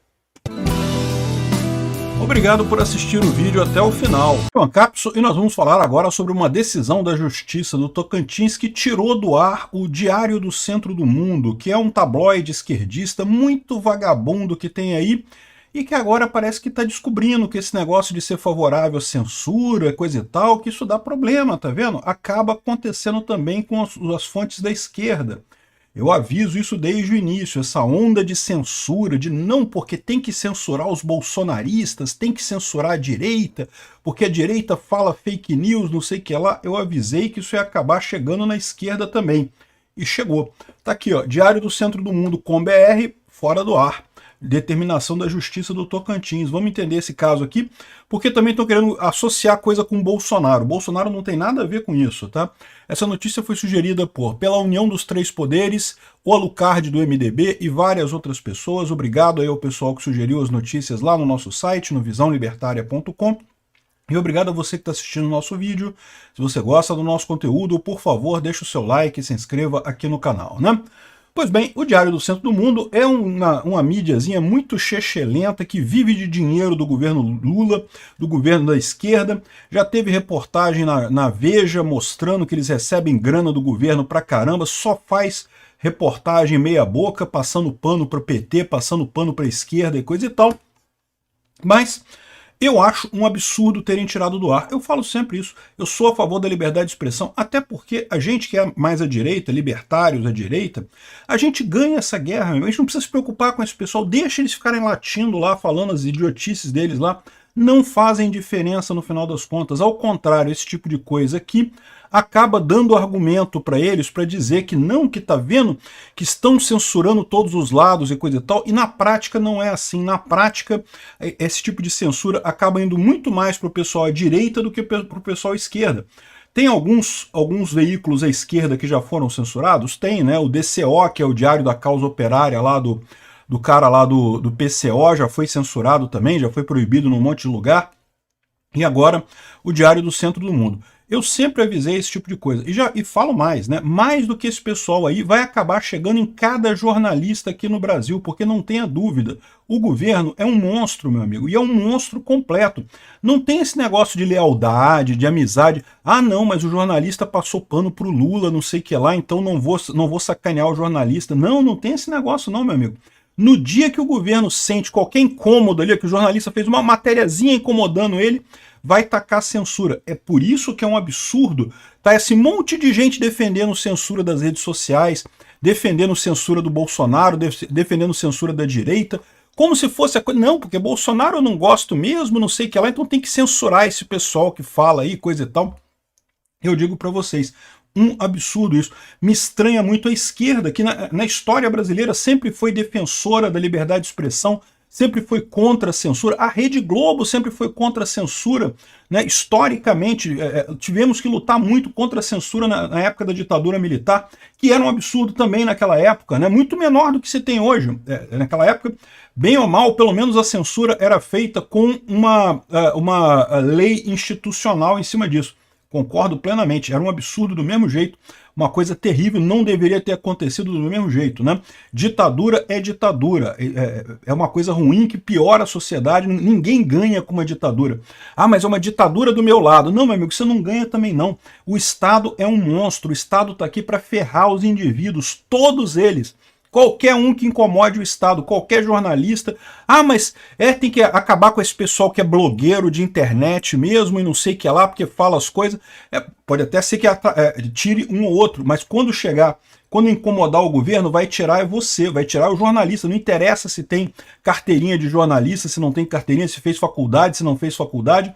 Obrigado por assistir o vídeo até o final. É uma cápsula e nós vamos falar agora sobre uma decisão da Justiça do Tocantins que tirou do ar o Diário do Centro do Mundo, que é um tabloide esquerdista muito vagabundo que tem aí, e que agora parece que está descobrindo que esse negócio de ser favorável à censura, coisa e tal, que isso dá problema, tá vendo? Acaba acontecendo também com as fontes da esquerda. Eu aviso isso desde o início, essa onda de censura, de não, porque tem que censurar os bolsonaristas, tem que censurar a direita, porque a direita fala fake news, não sei o que lá, eu avisei que isso ia acabar chegando na esquerda também. E chegou. Tá aqui, ó, Diário do Centro do Mundo com BR, fora do ar. Determinação da Justiça do Tocantins. Vamos entender esse caso aqui, porque também estão querendo associar coisa com o Bolsonaro. O Bolsonaro não tem nada a ver com isso, tá? Essa notícia foi sugerida pela União dos Três Poderes, o Alucard do MDB e várias outras pessoas. Obrigado aí ao pessoal que sugeriu as notícias lá no nosso site, no visãolibertaria.com. E obrigado a você que está assistindo o nosso vídeo. Se você gosta do nosso conteúdo, por favor, deixe o seu like e se inscreva aqui no canal, né? Pois bem, o Diário do Centro do Mundo é uma mídiazinha muito chechelenta que vive de dinheiro do governo Lula, do governo da esquerda. Já teve reportagem na Veja mostrando que eles recebem grana do governo pra caramba, só faz reportagem meia boca, passando pano para o PT, passando pano para a esquerda e coisa e tal. Mas eu acho um absurdo terem tirado do ar. Eu falo sempre isso. Eu sou a favor da liberdade de expressão, até porque a gente que é mais à direita, libertários à direita, a gente ganha essa guerra. A gente não precisa se preocupar com esse pessoal. Deixa eles ficarem latindo lá, falando as idiotices deles lá. Não fazem diferença no final das contas. Ao contrário, esse tipo de coisa aqui acaba dando argumento para eles para dizer que não, que tá vendo que estão censurando todos os lados e coisa e tal, e na prática não é assim. Na prática, esse tipo de censura acaba indo muito mais para o pessoal à direita do que para o pessoal à esquerda. Tem alguns veículos à esquerda que já foram censurados? Tem, né? O DCO, que é o Diário da Causa Operária lá do cara lá do PCO, já foi censurado também, já foi proibido num monte de lugar. E agora o Diário do Centro do Mundo. Eu sempre avisei esse tipo de coisa. E falo mais, né? Mais do que esse pessoal aí vai acabar chegando em cada jornalista aqui no Brasil, porque não tenha dúvida, o governo é um monstro, meu amigo, e é um monstro completo. Não tem esse negócio de lealdade, de amizade. Ah, não, mas o jornalista passou pano pro Lula, não sei o que lá, então não vou sacanear o jornalista. Não, não tem esse negócio não, meu amigo. No dia que o governo sente qualquer incômodo ali, que o jornalista fez uma matériazinha incomodando ele, vai tacar censura. É por isso que é um absurdo tá esse monte de gente defendendo censura das redes sociais, defendendo censura do Bolsonaro, defendendo censura da direita, como se fosse a coisa... Não, porque Bolsonaro eu não gosto mesmo, não sei o que lá, então tem que censurar esse pessoal que fala aí, coisa e tal. Eu digo para vocês, um absurdo isso. Me estranha muito a esquerda, que na história brasileira sempre foi defensora da liberdade de expressão, sempre foi contra a censura. A Rede Globo sempre foi contra a censura, né? Historicamente, tivemos que lutar muito contra a censura na época da ditadura militar, que era um absurdo também naquela época, né? Muito menor do que se tem hoje. Naquela época, bem ou mal, pelo menos a censura era feita com uma lei institucional em cima disso. Concordo plenamente, era um absurdo do mesmo jeito, uma coisa terrível, não deveria ter acontecido do mesmo jeito, né? Ditadura é ditadura, é uma coisa ruim que piora a sociedade, ninguém ganha com uma ditadura. Ah, mas é uma ditadura do meu lado. Não, meu amigo, você não ganha também não. O Estado é um monstro, o Estado está aqui para ferrar os indivíduos, todos eles. Qualquer um que incomode o Estado, qualquer jornalista. Ah, mas tem que acabar com esse pessoal que é blogueiro de internet mesmo e não sei o que lá, porque fala as coisas. Pode até ser que tire um ou outro, mas quando incomodar o governo, vai tirar você, vai tirar o jornalista. Não interessa se tem carteirinha de jornalista, se não tem carteirinha, se fez faculdade, se não fez faculdade.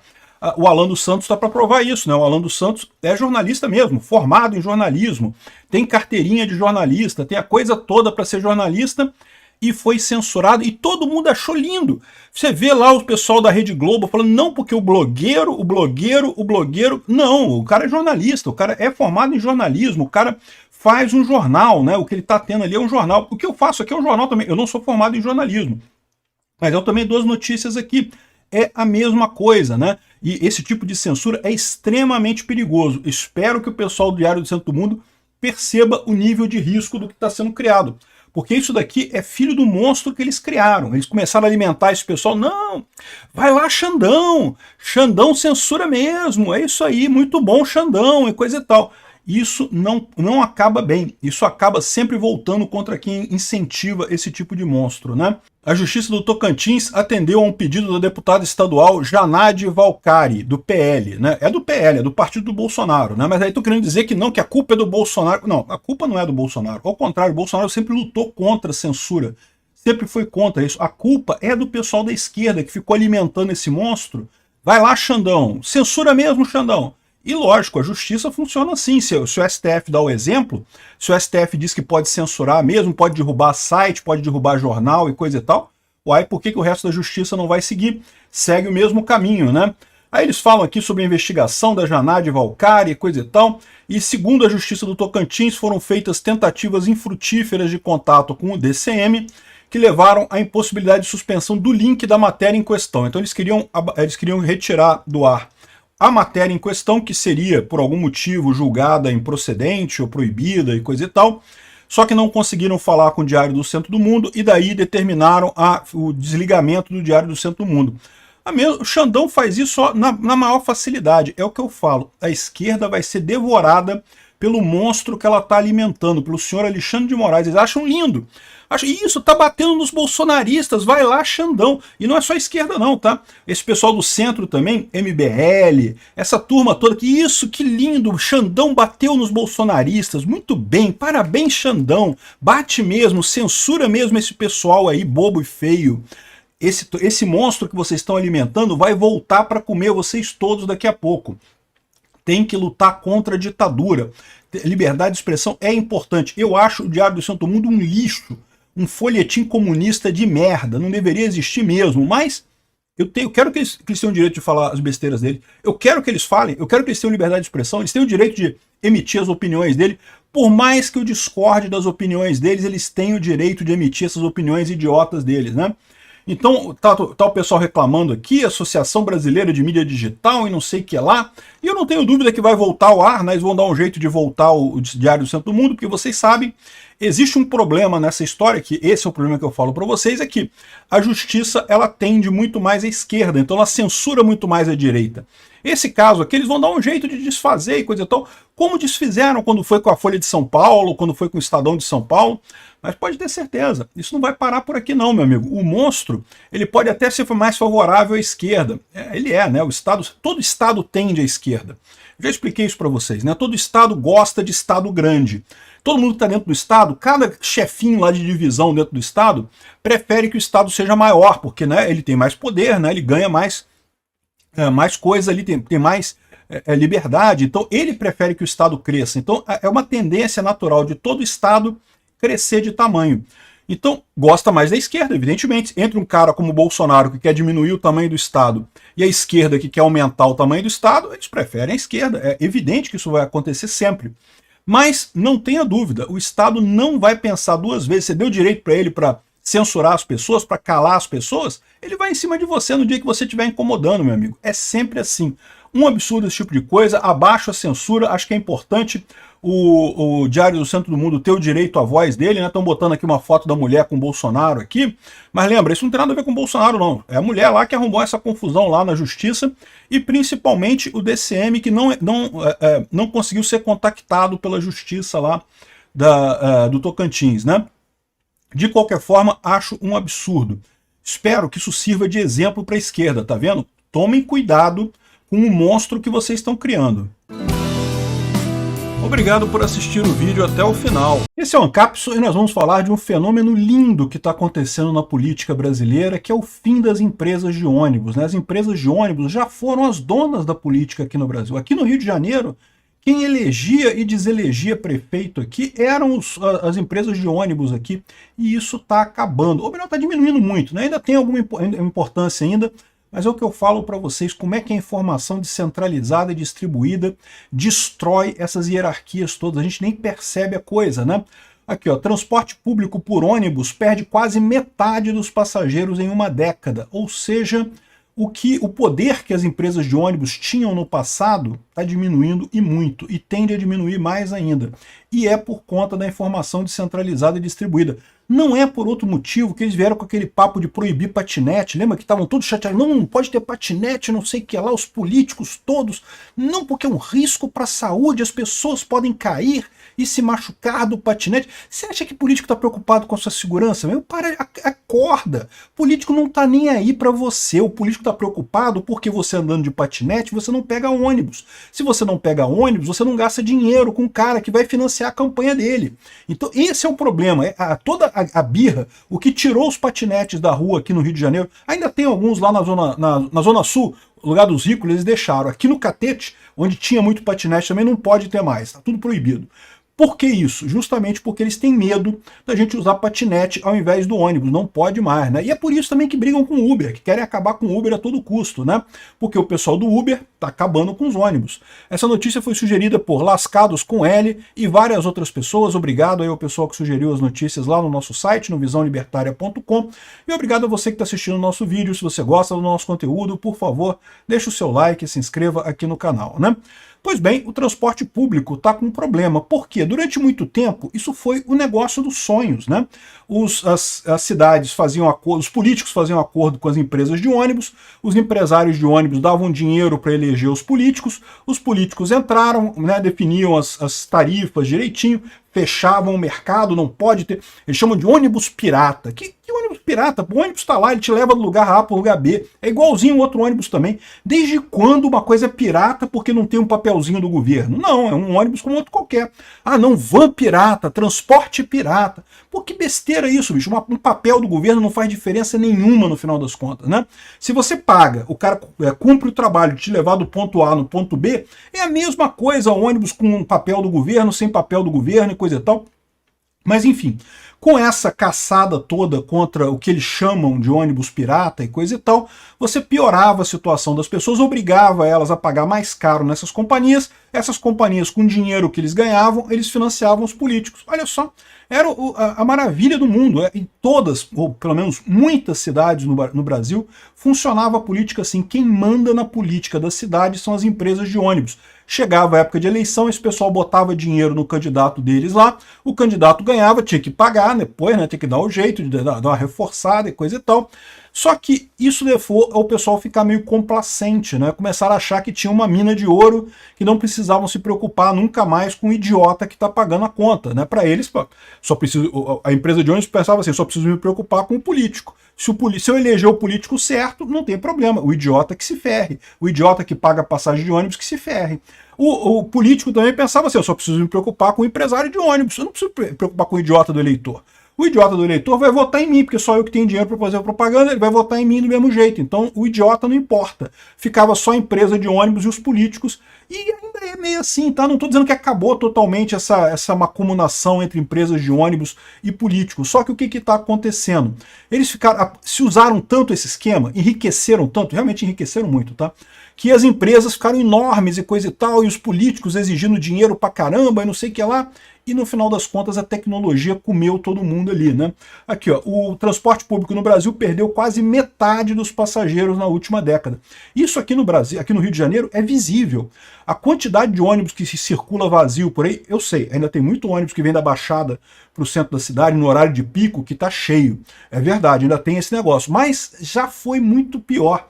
o Alan dos Santos está para provar isso, né? O Alan dos Santos é jornalista mesmo, formado em jornalismo, tem carteirinha de jornalista, tem a coisa toda para ser jornalista, e foi censurado, e todo mundo achou lindo. Você vê lá o pessoal da Rede Globo falando, não, porque o blogueiro, não, o cara é jornalista, o cara é formado em jornalismo, o cara faz um jornal, né? O que ele está tendo ali é um jornal. O que eu faço aqui é um jornal também, eu não sou formado em jornalismo, mas eu também dou as notícias aqui. É a mesma coisa, né? E esse tipo de censura é extremamente perigoso. Espero que o pessoal do Diário do Centro do Mundo perceba o nível de risco do que está sendo criado. Porque isso daqui é filho do monstro que eles criaram. Eles começaram a alimentar esse pessoal. Não, vai lá Xandão. Xandão censura mesmo. É isso aí, muito bom Xandão e coisa e tal. Isso não acaba bem. Isso acaba sempre voltando contra quem incentiva esse tipo de monstro, né? A Justiça do Tocantins atendeu a um pedido da deputada estadual Janade Valcari, do PL, né? É do PL, é do partido do Bolsonaro, né? Mas aí tô querendo dizer que não, que a culpa é do Bolsonaro. Não, a culpa não é do Bolsonaro. Ao contrário, o Bolsonaro sempre lutou contra a censura. Sempre foi contra isso. A culpa é do pessoal da esquerda que ficou alimentando esse monstro. Vai lá, Xandão. Censura mesmo, Xandão. E lógico, a justiça funciona assim. Se o STF dá o exemplo, se o STF diz que pode censurar mesmo, pode derrubar site, pode derrubar jornal e coisa e tal, uai, por que o resto da justiça não vai seguir? Segue o mesmo caminho, né? Aí eles falam aqui sobre a investigação da Janade Valcari e coisa e tal, e segundo a Justiça do Tocantins foram feitas tentativas infrutíferas de contato com o DCM, que levaram à impossibilidade de suspensão do link da matéria em questão. Então eles queriam retirar do ar a matéria em questão, que seria, por algum motivo, julgada improcedente ou proibida e coisa e tal, só que não conseguiram falar com o Diário do Centro do Mundo e daí determinaram o desligamento do Diário do Centro do Mundo. O Xandão faz isso só na maior facilidade, é o que eu falo, a esquerda vai ser devorada pelo monstro que ela está alimentando, pelo senhor Alexandre de Moraes. Eles acham lindo. Isso, tá batendo nos bolsonaristas, vai lá, Xandão. E não é só a esquerda não, tá? Esse pessoal do centro também, MBL, essa turma toda, que lindo, Xandão bateu nos bolsonaristas, muito bem, parabéns Xandão, bate mesmo, censura mesmo esse pessoal aí, bobo e feio. Esse monstro que vocês estão alimentando vai voltar para comer vocês todos daqui a pouco. Tem que lutar contra a ditadura. Liberdade de expressão é importante. Eu acho o Diário do Centro do Mundo um lixo, um folhetim comunista de merda. Não deveria existir mesmo, mas eu quero que eles tenham o direito de falar as besteiras dele. Eu quero que eles falem, eu quero que eles tenham liberdade de expressão, eles têm o direito de emitir as opiniões dele. Por mais que eu discorde das opiniões deles, eles têm o direito de emitir essas opiniões idiotas deles, né? Então, tá o pessoal reclamando aqui, Associação Brasileira de Mídia Digital e não sei o que lá, e eu não tenho dúvida que vai voltar ao ar, né? Eles vão dar um jeito de voltar o Diário do Centro do Mundo, porque vocês sabem, existe um problema nessa história, que esse é o problema que eu falo para vocês, é que a justiça, ela tende muito mais à esquerda, então ela censura muito mais a direita. Esse caso aqui, eles vão dar um jeito de desfazer e coisa e tal, como desfizeram quando foi com a Folha de São Paulo, quando foi com o Estadão de São Paulo. Mas pode ter certeza, isso não vai parar por aqui não, meu amigo. O monstro, ele pode até ser mais favorável à esquerda. Ele é, né? Todo Estado tende à esquerda. Eu já expliquei isso para vocês, né? Todo Estado gosta de Estado grande. Todo mundo que está dentro do Estado, cada chefinho lá de divisão dentro do Estado, prefere que o Estado seja maior, porque, né, ele tem mais poder, né? Ele ganha mais coisa ali, tem mais liberdade. Então ele prefere que o Estado cresça. Então é uma tendência natural de todo Estado crescer de tamanho. Então, gosta mais da esquerda, evidentemente. Entre um cara como o Bolsonaro, que quer diminuir o tamanho do Estado, e a esquerda, que quer aumentar o tamanho do Estado, eles preferem a esquerda. É evidente que isso vai acontecer sempre. Mas, não tenha dúvida, o Estado não vai pensar duas vezes. Você deu direito para ele para censurar as pessoas, para calar as pessoas, ele vai em cima de você no dia que você estiver incomodando, meu amigo. É sempre assim. Um absurdo esse tipo de coisa, abaixo a censura, acho que é importante o Diário do Centro do Mundo ter o direito à voz dele, né? Estão botando aqui uma foto da mulher com o Bolsonaro aqui, mas lembra, isso não tem nada a ver com o Bolsonaro não, é a mulher lá que arrumou essa confusão lá na justiça, e principalmente o DCM que não conseguiu ser contactado pela justiça lá do Tocantins, né? De qualquer forma, acho um absurdo. Espero que isso sirva de exemplo para a esquerda, tá vendo? Tomem cuidado com o monstro que vocês estão criando. Obrigado por assistir o vídeo até o final. Esse é o Ancapso e nós vamos falar de um fenômeno lindo que está acontecendo na política brasileira, que é o fim das empresas de ônibus, né? As empresas de ônibus já foram as donas da política aqui no Brasil. Aqui no Rio de Janeiro, quem elegia e deselegia prefeito aqui eram as empresas de ônibus aqui, e isso está acabando. Ou melhor, está diminuindo muito, né? Ainda tem alguma importância ainda, mas é o que eu falo para vocês, como é que a informação descentralizada e distribuída destrói essas hierarquias todas. A gente nem percebe a coisa, né? Aqui, ó, transporte público por ônibus perde quase metade dos passageiros em uma década. Ou seja, o poder que as empresas de ônibus tinham no passado está diminuindo e muito, e tende a diminuir mais ainda. E é por conta da informação descentralizada e distribuída. Não é por outro motivo que eles vieram com aquele papo de proibir patinete. Lembra que estavam todos chateados? Não pode ter patinete, não sei o que lá, os políticos todos. Não, porque é um risco para a saúde, as pessoas podem cair e se machucar do patinete. Você acha que político está preocupado com a sua segurança? Meu, acorda. O político não está nem aí para você. O político está preocupado porque você andando de patinete, você não pega ônibus. Se você não pega ônibus, você não gasta dinheiro com o cara que vai financiar a campanha dele. Então esse é o problema. Toda a birra, o que tirou os patinetes da rua aqui no Rio de Janeiro, ainda tem alguns lá na Zona Sul, lugar dos ricos, eles deixaram. Aqui no Catete, onde tinha muito patinete, também não pode ter mais, está tudo proibido. Por que isso? Justamente porque eles têm medo da gente usar patinete ao invés do ônibus, não pode mais, né? E é por isso também que brigam com o Uber, que querem acabar com o Uber a todo custo, né? Porque o pessoal do Uber está acabando com os ônibus. Essa notícia foi sugerida por Lascados com L e várias outras pessoas. Obrigado aí ao pessoal que sugeriu as notícias lá no nosso site, no visãolibertaria.com. E obrigado a você que está assistindo o nosso vídeo. Se você gosta do nosso conteúdo, por favor, deixe o seu like e se inscreva aqui no canal, né? Pois bem, o transporte público está com um problema. Por quê? Durante muito tempo, isso foi o negócio dos sonhos, né? As cidades faziam acordo, os políticos faziam acordo com as empresas de ônibus, os empresários de ônibus davam dinheiro para eleger os políticos entraram, né, definiam as tarifas direitinho, fechavam o mercado, não pode ter... Eles chamam de ônibus pirata. Que ônibus pirata? O ônibus está lá, ele te leva do lugar A para o lugar B. É igualzinho o outro ônibus também. Desde quando uma coisa é pirata porque não tem um papelzinho do governo? Não, é um ônibus como outro qualquer. Ah, não, van pirata, transporte pirata. Pô, que besteira isso, bicho. Um papel do governo não faz diferença nenhuma no final das contas, né? Se você paga, o cara cumpre o trabalho de te levar do ponto A no ponto B, é a mesma coisa, o ônibus com um papel do governo, sem papel do governo, coisa e tal. Mas enfim, com essa caçada toda contra o que eles chamam de ônibus pirata e coisa e tal, você piorava a situação das pessoas, obrigava elas a pagar mais caro nessas companhias. Essas companhias, com o dinheiro que eles ganhavam, eles financiavam os políticos. Olha só, era a maravilha do mundo. Em todas, ou pelo menos muitas cidades no Brasil, funcionava a política assim. Quem manda na política da cidade são as empresas de ônibus. Chegava a época de eleição, esse pessoal botava dinheiro no candidato deles lá, o candidato ganhava, tinha que pagar depois, né, tinha que dar o jeito de dar uma reforçada e coisa e tal. Só que isso levou ao pessoal ficar meio complacente, né? Começaram a achar que tinha uma mina de ouro, que não precisavam se preocupar nunca mais com o idiota que está pagando a conta, né? Para eles, a empresa de ônibus pensava assim, só preciso me preocupar com o político. Se eu eleger o político certo, não tem problema. O idiota que se ferre. O idiota que paga a passagem de ônibus que se ferre. O político também pensava assim, eu só preciso me preocupar com o empresário de ônibus. Eu não preciso me preocupar com o idiota do eleitor. O idiota do eleitor vai votar em mim, porque só eu que tenho dinheiro para fazer a propaganda, ele vai votar em mim do mesmo jeito. Então o idiota não importa. Ficava só a empresa de ônibus e os políticos. E ainda é meio assim, tá? Não estou dizendo que acabou totalmente essa macumunação entre empresas de ônibus e políticos. Só que o que está acontecendo? Eles se usaram tanto esse esquema, enriqueceram tanto, realmente enriqueceram muito, tá? Que as empresas ficaram enormes e coisa e tal, e os políticos exigindo dinheiro pra caramba e não sei o que lá. E no final das contas a tecnologia comeu todo mundo ali, né? Aqui, ó, o transporte público no Brasil perdeu quase metade dos passageiros na última década. Isso aqui no Brasil, aqui no Rio de Janeiro, é visível. A quantidade de ônibus que se circula vazio por aí, eu sei, ainda tem muito ônibus que vem da Baixada para o centro da cidade, no horário de pico, que está cheio. É verdade, ainda tem esse negócio, mas já foi muito pior.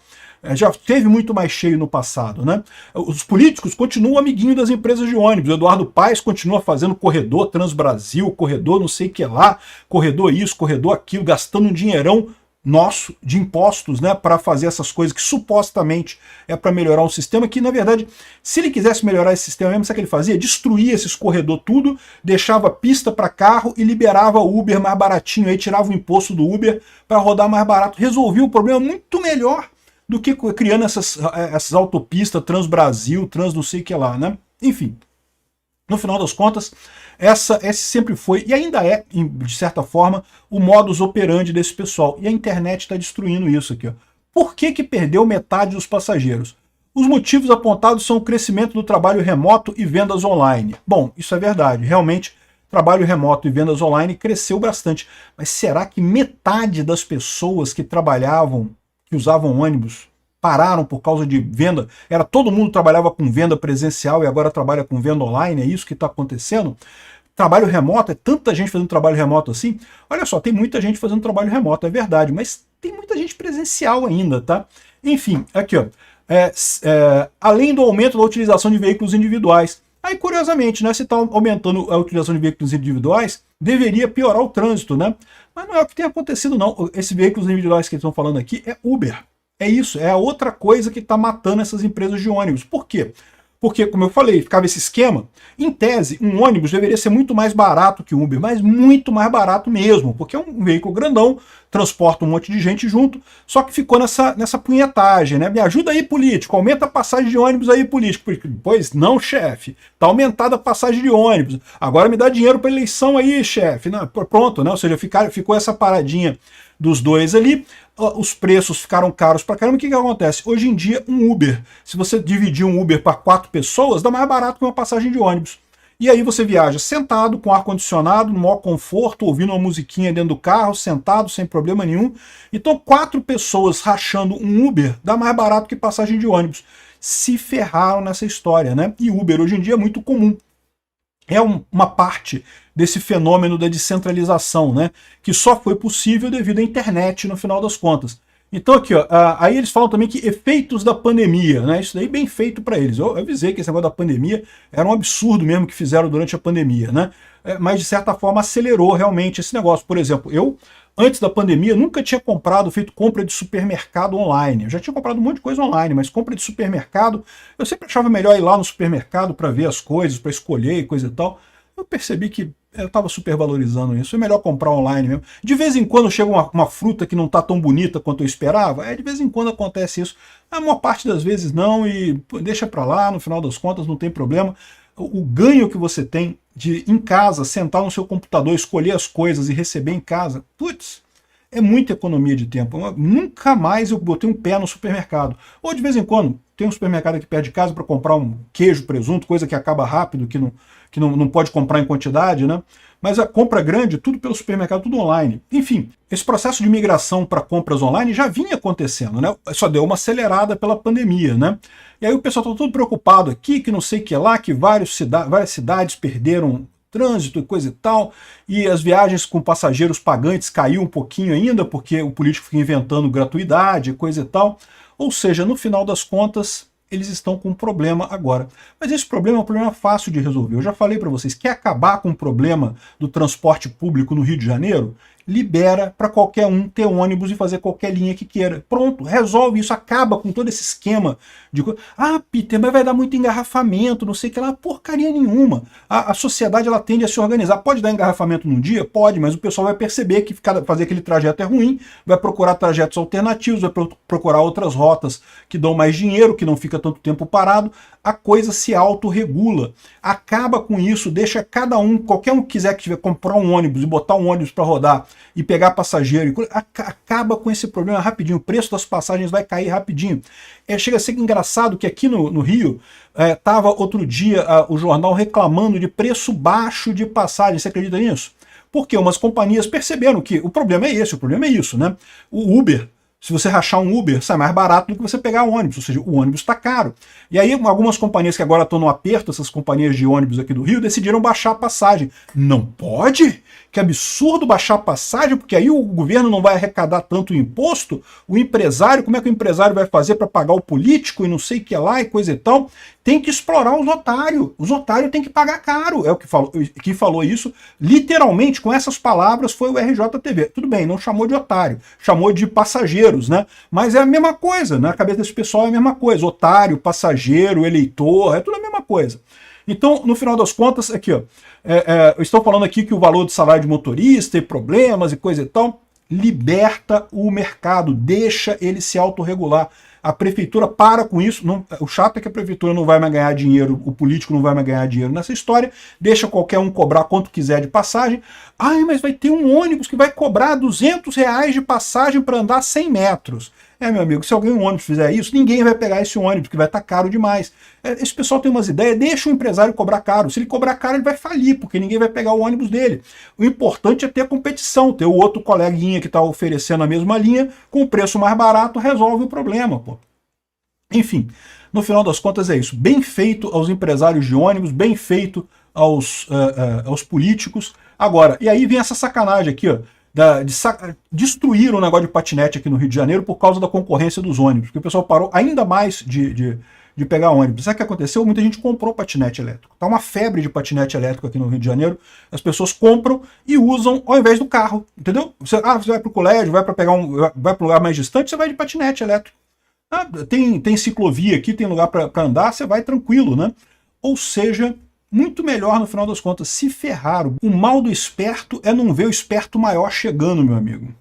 Já teve muito mais cheio no passado, né? Os políticos continuam amiguinho das empresas de ônibus. O Eduardo Paes continua fazendo corredor Transbrasil, corredor não sei o que lá, corredor isso, corredor aquilo, gastando um dinheirão nosso de impostos, né, para fazer essas coisas que supostamente é para melhorar um sistema que, na verdade, se ele quisesse melhorar esse sistema mesmo, sabe o que ele fazia? Destruía esses corredor tudo, deixava pista para carro e liberava o Uber mais baratinho, aí tirava o imposto do Uber para rodar mais barato. Resolvia o problema muito melhor do que criando essas autopistas Transbrasil, Trans não sei o que lá, né? Enfim, no final das contas, esse sempre foi, e ainda é, de certa forma, o modus operandi desse pessoal. E a internet está destruindo isso aqui. Ó. Por que perdeu metade dos passageiros? Os motivos apontados são o crescimento do trabalho remoto e vendas online. Bom, isso é verdade. Realmente, trabalho remoto e vendas online cresceu bastante. Mas será que metade das pessoas que trabalhavam, que usavam ônibus, pararam por causa de venda? Todo mundo trabalhava com venda presencial e agora trabalha com venda online? É isso que está acontecendo? Trabalho remoto, é tanta gente fazendo trabalho remoto assim? Olha só, tem muita gente fazendo trabalho remoto, é verdade, mas tem muita gente presencial ainda, tá? Enfim, aqui ó, além do aumento da utilização de veículos individuais. Aí, curiosamente, né, se está aumentando a utilização de veículos individuais, deveria piorar o trânsito, né? Mas não é o que tem acontecido, não. Esses veículos individuais que eles estão falando aqui é Uber. É isso, é a outra coisa que está matando essas empresas de ônibus. Por quê? Porque, como eu falei, ficava esse esquema. Em tese, um ônibus deveria ser muito mais barato que o Uber, mas muito mais barato mesmo, porque é um veículo grandão, transporta um monte de gente junto, só que ficou nessa punhetagem, né? Me ajuda aí, político, aumenta a passagem de ônibus aí, político. Pois não, chefe, tá aumentada a passagem de ônibus, agora me dá dinheiro para eleição aí, chefe. Pronto, né? Ou seja, ficou essa paradinha dos dois ali, os preços ficaram caros pra caramba. O que acontece? Hoje em dia, um Uber, se você dividir um Uber para 4 pessoas, dá mais barato que uma passagem de ônibus. E aí você viaja sentado, com ar-condicionado, no maior conforto, ouvindo uma musiquinha dentro do carro, sentado, sem problema nenhum. Então 4 pessoas rachando um Uber dá mais barato que passagem de ônibus. Se ferraram nessa história, né? E Uber hoje em dia é muito comum. É uma parte desse fenômeno da descentralização, né? Que só foi possível devido à internet, no final das contas. Então aqui, ó, aí eles falam também que efeitos da pandemia, né? Isso daí bem feito para eles. Eu avisei que esse negócio da pandemia era um absurdo mesmo que fizeram durante a pandemia, né? Mas de certa forma acelerou realmente esse negócio. Por exemplo, eu, antes da pandemia, nunca tinha feito compra de supermercado online. Eu já tinha comprado um monte de coisa online, mas compra de supermercado, eu sempre achava melhor ir lá no supermercado para ver as coisas, para escolher e coisa e tal. Eu percebi que eu estava supervalorizando isso. É melhor comprar online mesmo. De vez em quando chega uma fruta que não está tão bonita quanto eu esperava. De vez em quando acontece isso. A maior parte das vezes não, e deixa para lá, no final das contas não tem problema. O ganho que você tem de, em casa, sentar no seu computador, escolher as coisas e receber em casa, putz, é muita economia de tempo. Nunca mais eu botei um pé no supermercado. Ou de vez em quando, tem um supermercado aqui perto de casa para comprar um queijo, presunto, coisa que acaba rápido, que não pode comprar em quantidade, né? Mas a compra grande, tudo pelo supermercado, tudo online. Enfim, esse processo de migração para compras online já vinha acontecendo, né? Só deu uma acelerada pela pandemia, né? E aí o pessoal está todo preocupado aqui, que não sei o que lá, que várias cidades perderam trânsito e coisa e tal, e as viagens com passageiros pagantes caiu um pouquinho ainda, porque o político fica inventando gratuidade, coisa e tal. Ou seja, no final das contas, eles estão com um problema agora. Mas esse problema é um problema fácil de resolver. Eu já falei para vocês, quer acabar com o problema do transporte público no Rio de Janeiro? Libera para qualquer um ter ônibus e fazer qualquer linha que queira. Pronto, resolve isso, acaba com todo esse esquema de... Peter, mas vai dar muito engarrafamento, não sei o que lá. Porcaria nenhuma. A sociedade ela tende a se organizar. Pode dar engarrafamento num dia? Pode, mas o pessoal vai perceber que fazer aquele trajeto é ruim, vai procurar trajetos alternativos, vai procurar outras rotas que dão mais dinheiro, que não fica tanto tempo parado. A coisa se autorregula. Acaba com isso, deixa cada um, qualquer um que quiser comprar um ônibus e botar um ônibus para rodar e pegar passageiro, acaba com esse problema rapidinho. O preço das passagens vai cair rapidinho. Chega a ser engraçado que aqui no Rio estava outro dia o jornal reclamando de preço baixo de passagem. Você acredita nisso? Porque umas companhias perceberam que o problema é esse, o problema é isso, né? O Uber Se você rachar um Uber, sai mais barato do que você pegar o ônibus, ou seja, o ônibus está caro. E aí algumas companhias que agora estão no aperto, essas companhias de ônibus aqui do Rio, decidiram baixar a passagem. Não pode? Que absurdo baixar a passagem, porque aí o governo não vai arrecadar tanto imposto, o empresário, como é que o empresário vai fazer para pagar o político e não sei o que lá e coisa e tal? Tem que explorar os otários têm que pagar caro, é o que falou isso, literalmente com essas palavras foi o RJTV. Tudo bem, não chamou de otário, chamou de passageiros, né? Mas é a mesma coisa, na cabeça desse pessoal é a mesma coisa, otário, passageiro, eleitor, é tudo a mesma coisa. Então, no final das contas, aqui, ó, estou falando aqui que o valor do salário de motorista e problemas e coisa e tal, liberta o mercado, deixa ele se autorregular. A prefeitura para com isso, o chato é que a prefeitura não vai mais ganhar dinheiro, o político não vai mais ganhar dinheiro nessa história, deixa qualquer um cobrar quanto quiser de passagem. Ai, mas vai ter um ônibus que vai cobrar R$200 de passagem para andar 100 metros. Meu amigo, se alguém um ônibus fizer isso, ninguém vai pegar esse ônibus, porque vai estar caro demais. Esse pessoal tem umas ideias, deixa o empresário cobrar caro. Se ele cobrar caro, ele vai falir, porque ninguém vai pegar o ônibus dele. O importante é ter competição, ter o outro coleguinha que está oferecendo a mesma linha, com o preço mais barato, resolve o problema, pô. Enfim, no final das contas é isso. Bem feito aos empresários de ônibus, bem feito aos políticos. Agora, e aí vem essa sacanagem aqui, ó. Destruíram o negócio de patinete aqui no Rio de Janeiro por causa da concorrência dos ônibus, porque o pessoal parou ainda mais de pegar ônibus. Sabe o que aconteceu? Muita gente comprou patinete elétrico. Tá uma febre de patinete elétrico aqui no Rio de Janeiro. As pessoas compram e usam ao invés do carro, entendeu? Você vai para o colégio, vai para um lugar mais distante, você vai de patinete elétrico. Tem ciclovia aqui, tem lugar para andar, você vai tranquilo, né? Ou seja, muito melhor no final das contas, se ferraram. O mal do esperto é não ver o esperto maior chegando, meu amigo.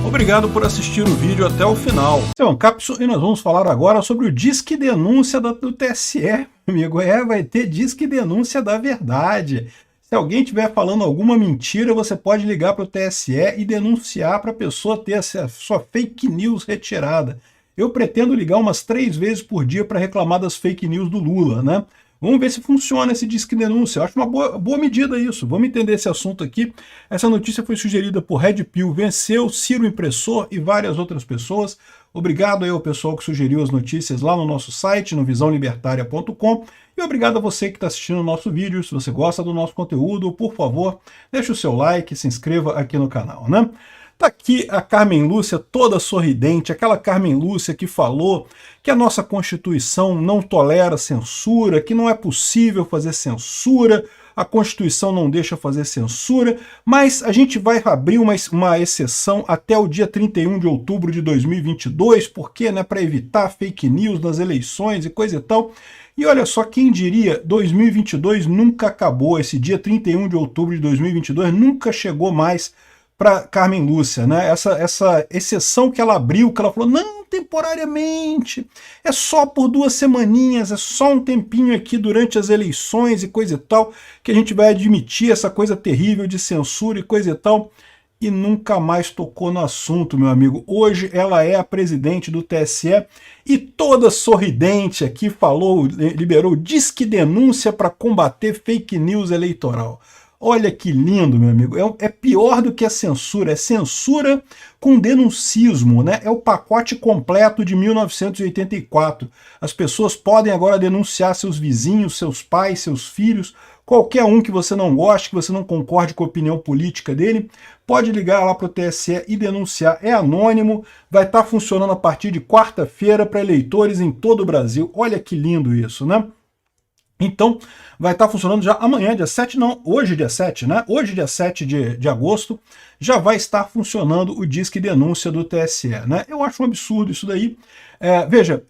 Obrigado por assistir o vídeo até o final. Esse é um Cápsula e nós vamos falar agora sobre o Disque Denúncia do TSE, amigo. Vai ter Disque Denúncia da verdade. Se alguém estiver falando alguma mentira, você pode ligar para o TSE e denunciar para a pessoa ter a sua fake news retirada. Eu pretendo ligar umas 3 vezes por dia para reclamar das fake news do Lula, né? Vamos ver se funciona esse Disque Denúncia. Eu acho uma boa medida isso. Vamos entender esse assunto aqui. Essa notícia foi sugerida por Red Pill Venceu, Ciro Impressor e várias outras pessoas. Obrigado aí ao pessoal que sugeriu as notícias lá no nosso site, no visãolibertaria.com. E obrigado a você que está assistindo o nosso vídeo. Se você gosta do nosso conteúdo, por favor, deixe o seu like, se inscreva aqui no canal, né? Tá aqui a Carmen Lúcia toda sorridente, aquela Carmen Lúcia que falou que a nossa Constituição não tolera censura, que não é possível fazer censura, a Constituição não deixa fazer censura, mas a gente vai abrir uma exceção até o dia 31 de outubro de 2022, porque, né, para evitar fake news nas eleições e coisa e tal. E olha só, quem diria, 2022 nunca acabou, esse dia 31 de outubro de 2022 nunca chegou mais para Carmen Lúcia, né? Essa exceção que ela abriu, que ela falou, não, temporariamente, é só por 2 semaninhas, é só um tempinho aqui durante as eleições e coisa e tal, que a gente vai admitir essa coisa terrível de censura e coisa e tal, e nunca mais tocou no assunto, meu amigo. Hoje ela é a presidente do TSE e toda sorridente aqui liberou Disque Denúncia para combater fake news eleitoral. Olha que lindo, meu amigo. É pior do que a censura. É censura com denuncismo, né? É o pacote completo de 1984. As pessoas podem agora denunciar seus vizinhos, seus pais, seus filhos, qualquer um que você não goste, que você não concorde com a opinião política dele, pode ligar lá para o TSE e denunciar. É anônimo, vai estar funcionando a partir de quarta-feira para eleitores em todo o Brasil. Olha que lindo isso, né? Então, vai estar funcionando já amanhã, dia 7, não, hoje dia 7, né? Hoje dia 7 de agosto, já vai estar funcionando o Disque Denúncia do TSE, né? Eu acho um absurdo isso daí. Veja,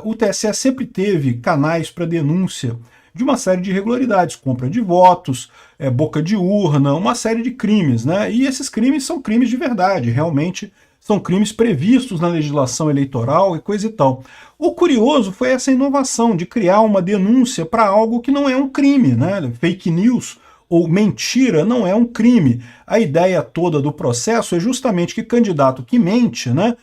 o TSE sempre teve canais para denúncia de uma série de irregularidades, compra de votos, boca de urna, uma série de crimes, né? E esses crimes são crimes de verdade, realmente são crimes previstos na legislação eleitoral e coisa e tal. O curioso foi essa inovação de criar uma denúncia para algo que não é um crime, né? Fake news ou mentira não é um crime. A ideia toda do processo é justamente que candidato que mente, né,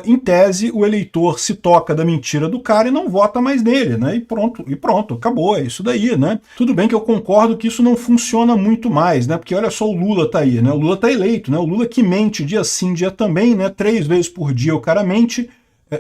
em tese, o eleitor se toca da mentira do cara e não vota mais nele, né? E pronto, acabou, é isso daí, né? Tudo bem que eu concordo que isso não funciona muito mais, né? Porque olha só, o Lula tá aí, né? O Lula tá eleito, né? O Lula que mente dia sim, dia também, né? 3 vezes por dia o cara mente,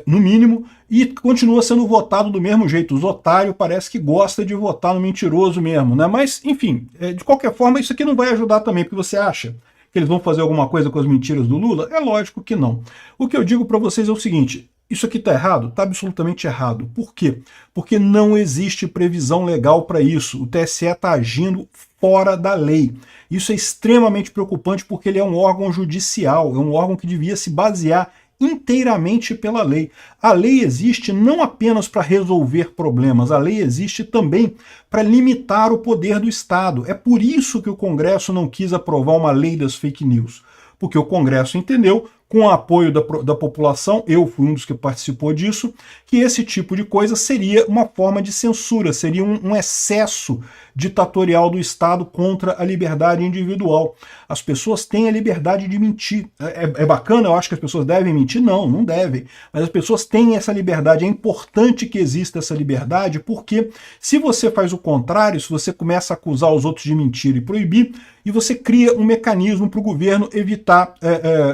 no mínimo, e continua sendo votado do mesmo jeito. Os otários parece que gosta de votar no mentiroso mesmo, né? Mas, enfim, de qualquer forma, isso aqui não vai ajudar também, porque você acha que eles vão fazer alguma coisa com as mentiras do Lula? É lógico que não. O que eu digo para vocês é o seguinte: isso aqui está errado? Está absolutamente errado. Por quê? Porque não existe previsão legal para isso. O TSE está agindo fora da lei. Isso é extremamente preocupante porque ele é um órgão judicial, é um órgão que devia se basear inteiramente pela lei. A lei existe não apenas para resolver problemas, a lei existe também para limitar o poder do Estado. É por isso que o Congresso não quis aprovar uma lei das fake news, porque o Congresso entendeu, com o apoio da população, eu fui um dos que participou disso, que esse tipo de coisa seria uma forma de censura, seria um excesso ditatorial do Estado contra a liberdade individual. As pessoas têm a liberdade de mentir. É bacana, eu acho que as pessoas devem mentir? Não, não devem. Mas as pessoas têm essa liberdade. É importante que exista essa liberdade, porque se você faz o contrário, se você começa a acusar os outros de mentir e proibir, e você cria um mecanismo para o governo evitar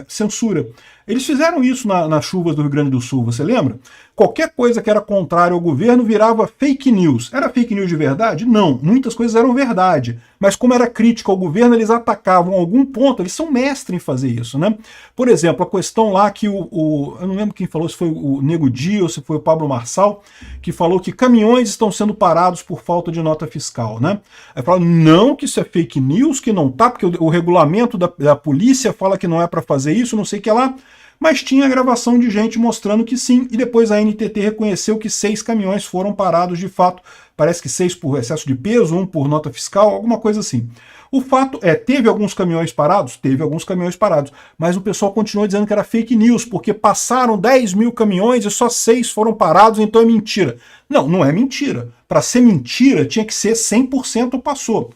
censura. Eles fizeram isso nas chuvas do Rio Grande do Sul, você lembra? Qualquer coisa que era contrária ao governo virava fake news. Era fake news de verdade? Não, muitas coisas eram verdade. Mas como era crítica ao governo, eles atacavam algum ponto, eles são mestres em fazer isso, né? Por exemplo, a questão lá que eu não lembro quem falou, se foi o Nego Di ou se foi o Pablo Marçal, que falou que caminhões estão sendo parados por falta de nota fiscal, né? Aí falaram, não, que isso é fake news, que não tá, porque o regulamento da polícia fala que não é para fazer isso, não sei o que lá. Mas tinha gravação de gente mostrando que sim, e depois a NTT reconheceu que 6 caminhões foram parados de fato, parece que 6 por excesso de peso, 1 por nota fiscal, alguma coisa assim. O fato é, teve alguns caminhões parados? Teve alguns caminhões parados, mas o pessoal continuou dizendo que era fake news, porque passaram 10 mil caminhões e só 6 foram parados, então é mentira. Não, não é mentira. Para ser mentira, tinha que ser 100% passou.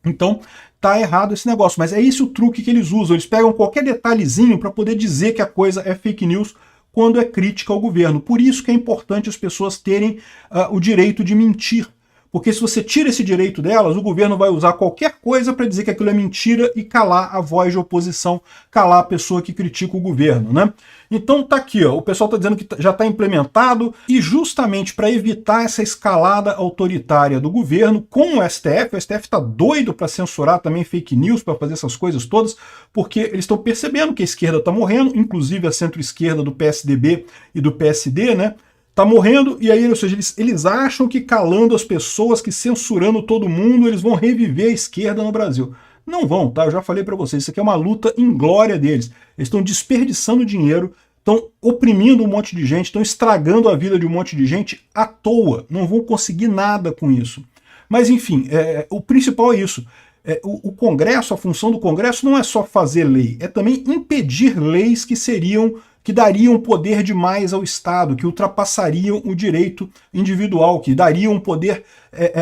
Então, tá errado esse negócio, mas é esse o truque que eles usam. Eles pegam qualquer detalhezinho para poder dizer que a coisa é fake news quando é crítica ao governo. Por isso que é importante as pessoas terem o direito de mentir. Porque se você tira esse direito delas, o governo vai usar qualquer coisa para dizer que aquilo é mentira e calar a voz de oposição, calar a pessoa que critica o governo, né? Então tá aqui, ó, o pessoal está dizendo que já está implementado, e justamente para evitar essa escalada autoritária do governo com o STF está doido para censurar também fake news, para fazer essas coisas todas, porque eles estão percebendo que a esquerda está morrendo, inclusive a centro-esquerda do PSDB e do PSD, né? Tá morrendo, e aí, ou seja, eles acham que calando as pessoas, que censurando todo mundo, eles vão reviver a esquerda no Brasil. Não vão, tá? Eu já falei para vocês, isso aqui é uma luta inglória deles. Eles estão desperdiçando dinheiro, estão oprimindo um monte de gente, estão estragando a vida de um monte de gente à toa. Não vão conseguir nada com isso. Mas, enfim, o principal é isso. O Congresso, a função do Congresso não é só fazer lei, é também impedir leis que dariam poder demais ao Estado, que ultrapassariam o direito individual, que dariam um poder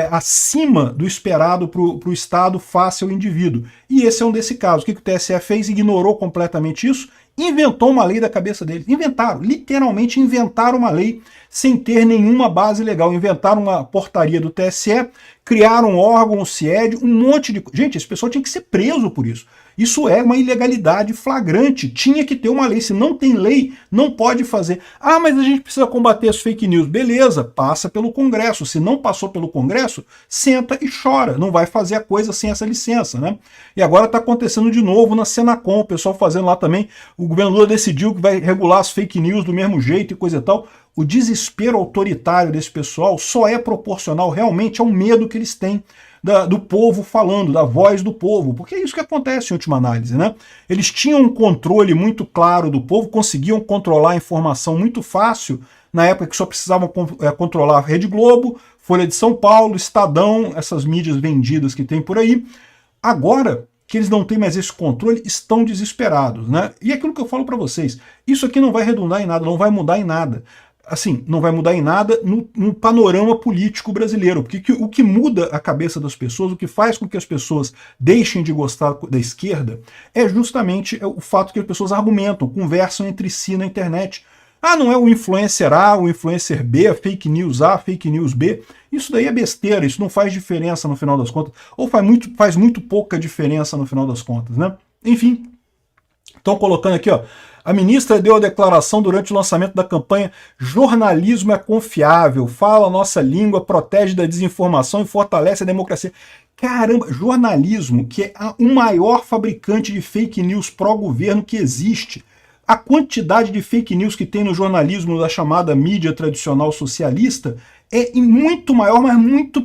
acima do esperado para o Estado face ao indivíduo. E esse é um desse caso. O que o TSE fez? Ignorou completamente isso, inventou uma lei da cabeça deles. Inventaram, literalmente inventaram uma lei sem ter nenhuma base legal. Inventaram uma portaria do TSE, criaram um órgão, um CIED, um monte de... Gente, esse pessoal tinha que ser preso por isso. Isso é uma ilegalidade flagrante. Tinha que ter uma lei. Se não tem lei, não pode fazer. Ah, mas a gente precisa combater as fake news. Beleza, passa pelo Congresso. Se não passou pelo Congresso, senta e chora. Não vai fazer a coisa sem essa licença, né? E agora está acontecendo de novo na Senacom, o pessoal fazendo lá também. O governo Lula decidiu que vai regular as fake news do mesmo jeito e coisa e tal. O desespero autoritário desse pessoal só é proporcional realmente ao medo que eles têm do povo falando, da voz do povo, porque é isso que acontece em última análise, né? Eles tinham um controle muito claro do povo, conseguiam controlar a informação muito fácil, na época que só precisavam controlar a Rede Globo, Folha de São Paulo, Estadão, essas mídias vendidas que tem por aí. Agora que eles não têm mais esse controle, estão desesperados, né? E aquilo que eu falo para vocês, isso aqui não vai redundar em nada, não vai mudar em nada. assim, não vai mudar em nada no panorama político brasileiro, porque o que muda a cabeça das pessoas, o que faz com que as pessoas deixem de gostar da esquerda, é justamente o fato que as pessoas argumentam, conversam entre si na internet. Ah, não é o influencer A, o influencer B, a fake news A, a fake news B. Isso daí é besteira, isso não faz diferença no final das contas, ou faz muito pouca diferença no final das contas, né? Enfim, estão colocando aqui, ó, a ministra deu a declaração durante o lançamento da campanha "Jornalismo é confiável, fala a nossa língua, protege da desinformação e fortalece a democracia". Caramba, jornalismo, que é o maior fabricante de fake news pró-governo que existe. A quantidade de fake news que tem no jornalismo da chamada mídia tradicional socialista é muito maior, mas muito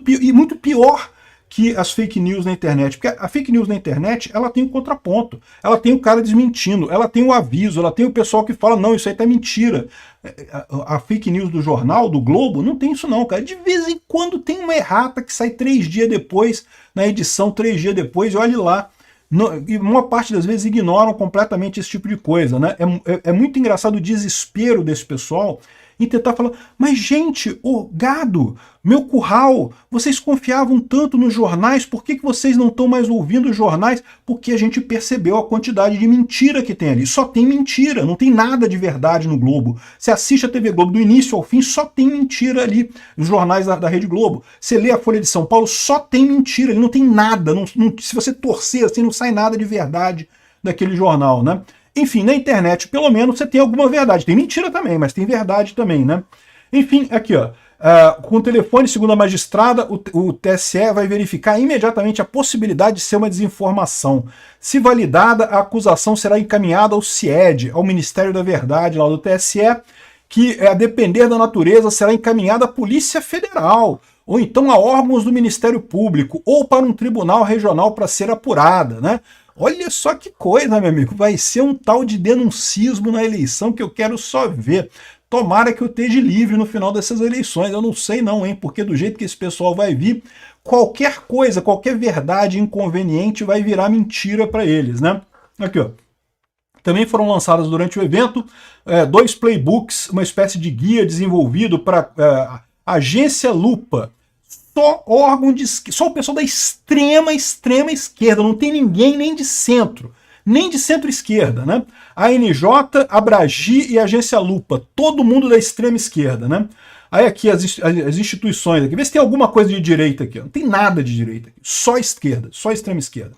pior que as fake news na internet. Porque a fake news na internet, ela tem o contraponto, ela tem o cara desmentindo, ela tem o aviso, ela tem o pessoal que fala, não, isso aí tá mentira. A fake news do jornal, do Globo, não tem isso não, cara. De vez em quando tem uma errata que sai 3 dias depois, na edição 3 dias depois, e olhe lá. E uma parte das vezes ignoram completamente esse tipo de coisa, né? É muito engraçado o desespero desse pessoal em tentar falar, mas gente, ô gado, meu curral, vocês confiavam tanto nos jornais, por que vocês não estão mais ouvindo os jornais? Porque a gente percebeu a quantidade de mentira que tem ali. Só tem mentira, não tem nada de verdade no Globo. Você assiste a TV Globo do início ao fim, só tem mentira ali, nos jornais da Rede Globo. Você lê a Folha de São Paulo, só tem mentira, ali não tem nada. Se você torcer assim, não sai nada de verdade daquele jornal, né? Enfim, na internet, pelo menos, você tem alguma verdade. Tem mentira também, mas tem verdade também, né? Enfim, aqui, ó. Com o telefone, segundo a magistrada, o TSE vai verificar imediatamente a possibilidade de ser uma desinformação. Se validada, a acusação será encaminhada ao CIED, ao Ministério da Verdade, lá do TSE, que, a depender da natureza, será encaminhada à Polícia Federal, ou então a órgãos do Ministério Público, ou para um tribunal regional para ser apurada, né? Olha só que coisa, meu amigo, vai ser um tal de denuncismo na eleição que eu quero só ver. Tomara que eu esteja livre no final dessas eleições, eu não sei não, hein, porque do jeito que esse pessoal vai vir, qualquer coisa, qualquer verdade inconveniente vai virar mentira para eles, né? Aqui, ó. Também foram lançadas durante o evento 2 playbooks, uma espécie de guia desenvolvido para Agência Lupa. Só órgão só o pessoal da extrema esquerda, não tem ninguém nem de centro-esquerda, né? A ANJ, a Bragi e a Agência Lupa, todo mundo da extrema esquerda, né? Aí aqui as instituições, aqui, vê se tem alguma coisa de direita aqui, não tem nada de direita aqui, só esquerda, só extrema esquerda.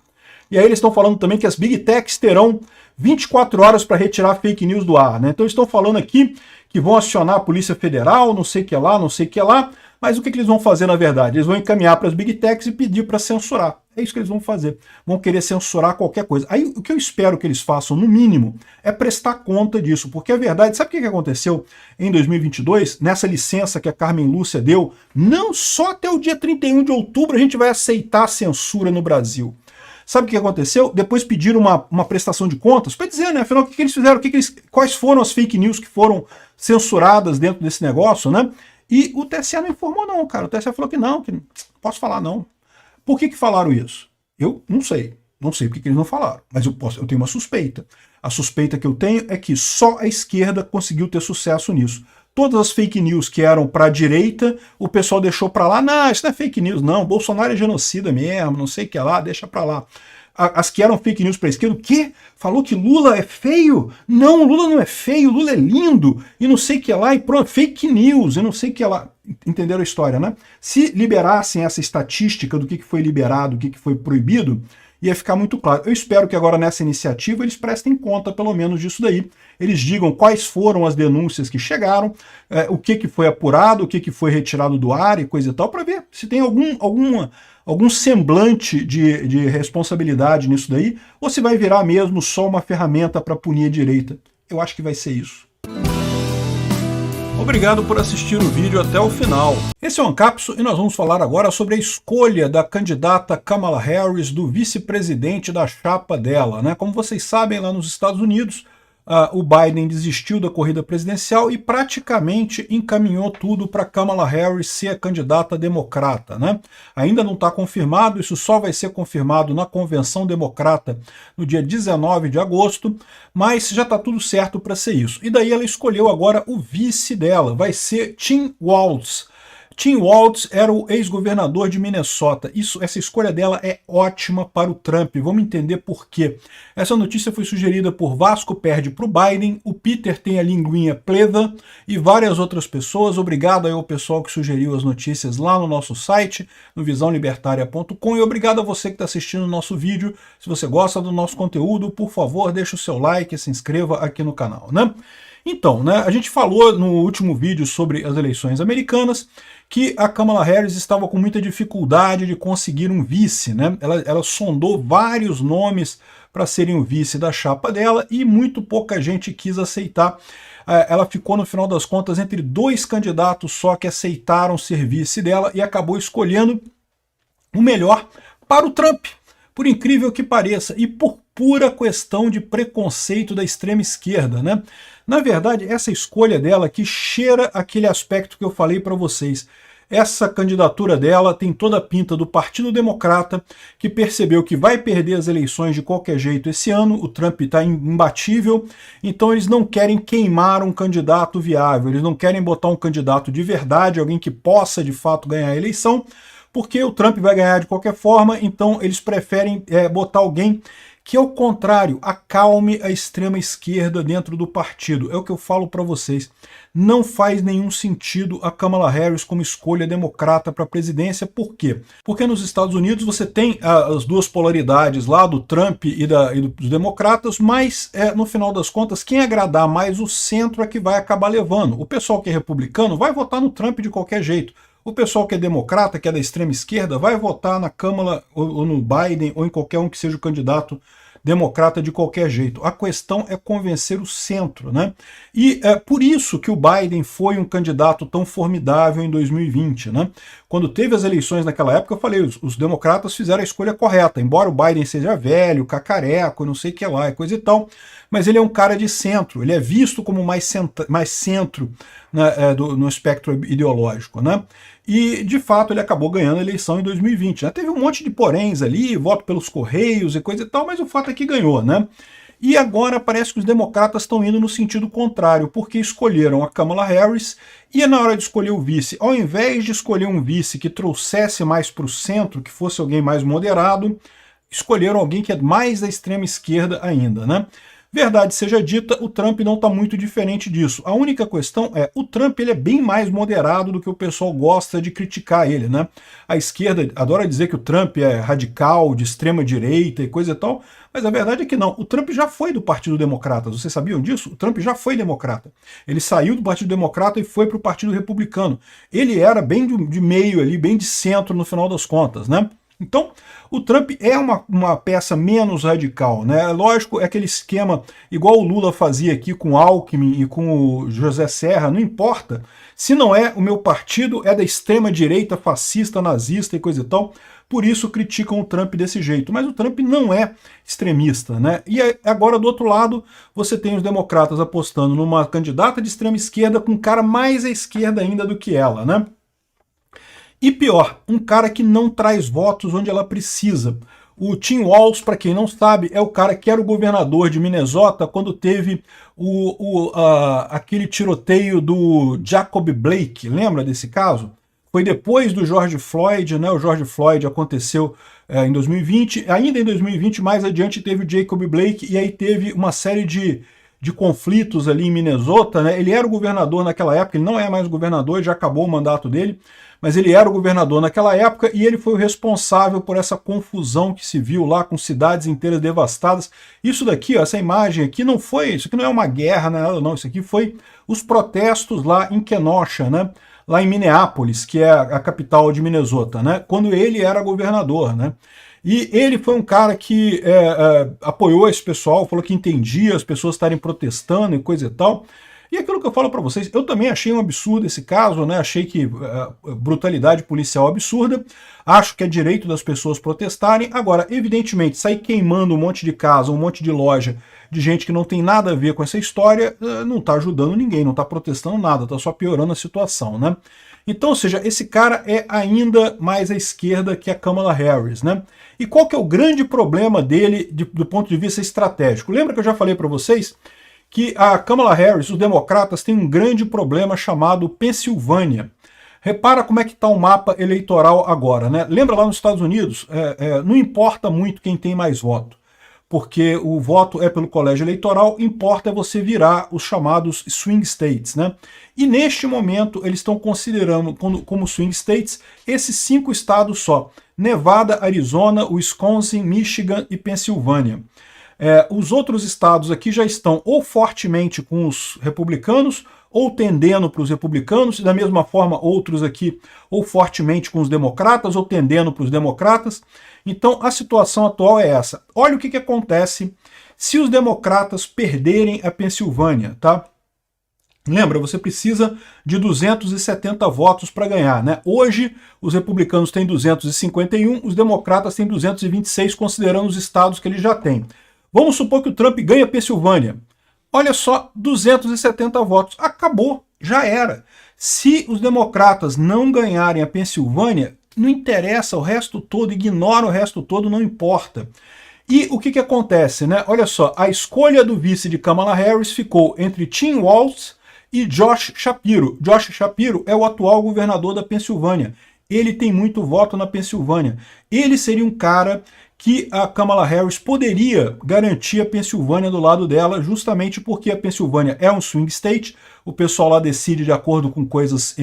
E aí eles estão falando também que as Big Techs terão 24 horas para retirar fake news do ar, né? Então eles estão falando aqui que vão acionar a Polícia Federal, não sei o que lá, não sei o que lá, mas o que eles vão fazer na verdade? Eles vão encaminhar para as Big Techs e pedir para censurar. É isso que eles vão fazer. Vão querer censurar qualquer coisa. Aí o que eu espero que eles façam, no mínimo, é prestar conta disso. Porque a verdade, sabe o que aconteceu em 2022? Nessa licença que a Carmen Lúcia deu, não só até o dia 31 de outubro a gente vai aceitar a censura no Brasil. Sabe o que aconteceu? Depois pediram uma prestação de contas para dizer, né? Afinal, o que eles fizeram? Quais foram as fake news que foram censuradas dentro desse negócio, né? E o TSE não informou não, cara. O TSE falou que não posso falar não. Por que falaram isso? Eu não sei. Não sei por que eles não falaram. Mas eu tenho uma suspeita. A suspeita que eu tenho é que só a esquerda conseguiu ter sucesso nisso. Todas as fake news que eram para a direita, o pessoal deixou para lá. Não, isso não é fake news, não. Bolsonaro é genocida mesmo, não sei o que lá, deixa para lá. As que eram fake news para a esquerda, o quê? Falou que Lula é feio? Não, Lula não é feio, Lula é lindo, e não sei o que lá, e pronto, fake news, e não sei o que lá. Entenderam a história, né? Se liberassem essa estatística do que foi liberado, o que foi proibido, ia ficar muito claro. Eu espero que agora nessa iniciativa eles prestem conta pelo menos disso daí. Eles digam quais foram as denúncias que chegaram, o que foi apurado, o que foi retirado do ar e coisa e tal, para ver se tem algum semblante de responsabilidade nisso daí, ou se vai virar mesmo só uma ferramenta para punir a direita. Eu acho que vai ser isso. Obrigado por assistir o vídeo até o final. Esse é o Ancapso e nós vamos falar agora sobre a escolha da candidata Kamala Harris do vice-presidente da chapa dela, né? Como vocês sabem, lá nos Estados Unidos, o Biden desistiu da corrida presidencial e praticamente encaminhou tudo para Kamala Harris ser a candidata democrata, né? Ainda não está confirmado, isso só vai ser confirmado na convenção democrata no dia 19 de agosto, mas já está tudo certo para ser isso. E daí ela escolheu agora o vice dela, vai ser Tim Walz. Tim Walz era o ex-governador de Minnesota. Essa escolha dela é ótima para o Trump. Vamos entender por quê. Essa notícia foi sugerida por Vasco Perde para o Biden, o Peter tem a linguinha pleda e várias outras pessoas. Obrigado aí ao pessoal que sugeriu as notícias lá no nosso site, no visãolibertaria.com, e obrigado a você que está assistindo o nosso vídeo. Se você gosta do nosso conteúdo, por favor, deixe o seu like e se inscreva aqui no canal, né? Então, né, a gente falou no último vídeo sobre as eleições americanas que a Kamala Harris estava com muita dificuldade de conseguir um vice, né? Ela sondou vários nomes para serem o vice da chapa dela e muito pouca gente quis aceitar. Ela ficou, no final das contas, entre 2 candidatos só que aceitaram ser vice dela e acabou escolhendo o melhor para o Trump, por incrível que pareça, e por pura questão de preconceito da extrema esquerda, né? Na verdade, essa escolha dela que cheira aquele aspecto que eu falei para vocês. Essa candidatura dela tem toda a pinta do Partido Democrata, que percebeu que vai perder as eleições de qualquer jeito esse ano, o Trump está imbatível, então eles não querem queimar um candidato viável, eles não querem botar um candidato de verdade, alguém que possa de fato ganhar a eleição, porque o Trump vai ganhar de qualquer forma, então eles preferem botar alguém que, ao contrário, acalme a extrema esquerda dentro do partido. É o que eu falo para vocês. Não faz nenhum sentido a Kamala Harris como escolha democrata para a presidência. Por quê? Porque nos Estados Unidos você tem as duas polaridades lá do Trump e dos democratas, mas no final das contas, quem agradar mais o centro é que vai acabar levando. O pessoal que é republicano vai votar no Trump de qualquer jeito. O pessoal que é democrata, que é da extrema esquerda, vai votar na Kamala ou no Biden ou em qualquer um que seja o candidato democrata de qualquer jeito. A questão é convencer o centro, né? E é por isso que o Biden foi um candidato tão formidável em 2020, né? Quando teve as eleições naquela época, eu falei, os democratas fizeram a escolha correta, embora o Biden seja velho, cacareco, não sei o que lá, coisa e tal, mas ele é um cara de centro, ele é visto como mais centro, né, no espectro ideológico, né? E, de fato, ele acabou ganhando a eleição em 2020. Né? Teve um monte de poréns ali, voto pelos Correios e coisa e tal, mas o fato é que ganhou, né? E agora parece que os democratas estão indo no sentido contrário, porque escolheram a Kamala Harris e na hora de escolher o vice, ao invés de escolher um vice que trouxesse mais para o centro, que fosse alguém mais moderado, escolheram alguém que é mais da extrema esquerda ainda, né? Verdade seja dita, o Trump não está muito diferente disso. A única questão é, o Trump ele é bem mais moderado do que o pessoal gosta de criticar ele, né? A esquerda adora dizer que o Trump é radical, de extrema direita e coisa e tal, mas a verdade é que não. O Trump já foi do Partido Democrata, vocês sabiam disso? O Trump já foi democrata. Ele saiu do Partido Democrata e foi para o Partido Republicano. Ele era bem de meio ali, bem de centro no final das contas, né? Então, o Trump é uma peça menos radical, né? Lógico, é aquele esquema igual o Lula fazia aqui com o Alckmin e com o José Serra, não importa. Se não é o meu partido, é da extrema direita, fascista, nazista e coisa e tal, por isso criticam o Trump desse jeito. Mas o Trump não é extremista, né? E agora, do outro lado, você tem os democratas apostando numa candidata de extrema esquerda com um cara mais à esquerda ainda do que ela, né? E pior, um cara que não traz votos onde ela precisa. O Tim Walz, para quem não sabe, é o cara que era o governador de Minnesota quando teve aquele tiroteio do Jacob Blake. Lembra desse caso? Foi depois do George Floyd, né? O George Floyd aconteceu em 2020. Ainda em 2020, mais adiante, teve o Jacob Blake e aí teve uma série de conflitos ali em Minnesota, né? Ele era o governador naquela época, ele não é mais governador, já acabou o mandato dele, mas ele era o governador naquela época e ele foi o responsável por essa confusão que se viu lá com cidades inteiras devastadas. Isso daqui, ó, essa imagem aqui não foi, isso aqui não é uma guerra, nada não, isso aqui foi os protestos lá em Kenosha, né? Lá em Minneapolis, que é a capital de Minnesota, né? Quando ele era governador, né? E ele foi um cara que apoiou esse pessoal, falou que entendia as pessoas estarem protestando e coisa e tal. E aquilo que eu falo para vocês, eu também achei um absurdo esse caso, né? Achei que brutalidade policial absurda, acho que é direito das pessoas protestarem. Agora, evidentemente, sair queimando um monte de casa, um monte de loja de gente que não tem nada a ver com essa história, não está ajudando ninguém, não está protestando nada, está só piorando a situação, né? Então, ou seja, esse cara é ainda mais à esquerda que a Kamala Harris, né? E qual que é o grande problema dele do ponto de vista estratégico? Lembra que eu já falei para vocês que a Kamala Harris, os democratas, têm um grande problema chamado Pensilvânia. Repara como é que está o mapa eleitoral agora, né? Lembra lá nos Estados Unidos, não importa muito quem tem mais voto, porque o voto é pelo colégio eleitoral, importa é você virar os chamados swing states, né? E neste momento eles estão considerando como swing states esses 5 estados só: Nevada, Arizona, Wisconsin, Michigan e Pensilvânia. Os outros estados aqui já estão ou fortemente com os republicanos, ou tendendo para os republicanos, e da mesma forma outros aqui ou fortemente com os democratas, ou tendendo para os democratas. Então a situação atual é essa. Olha o que acontece se os democratas perderem a Pensilvânia, tá? Lembra, você precisa de 270 votos para ganhar, né? Hoje os republicanos têm 251, os democratas têm 226, considerando os estados que eles já têm. Vamos supor que o Trump ganha a Pensilvânia. Olha só, 270 votos. Acabou, já era. Se os democratas não ganharem a Pensilvânia, não interessa o resto todo, ignora o resto todo, não importa. E o que acontece, né? Olha só, a escolha do vice de Kamala Harris ficou entre Tim Walz e Josh Shapiro. Josh Shapiro é o atual governador da Pensilvânia. Ele tem muito voto na Pensilvânia. Ele seria um cara que a Kamala Harris poderia garantir a Pensilvânia do lado dela, justamente porque a Pensilvânia é um swing state, o pessoal lá decide de acordo com coisas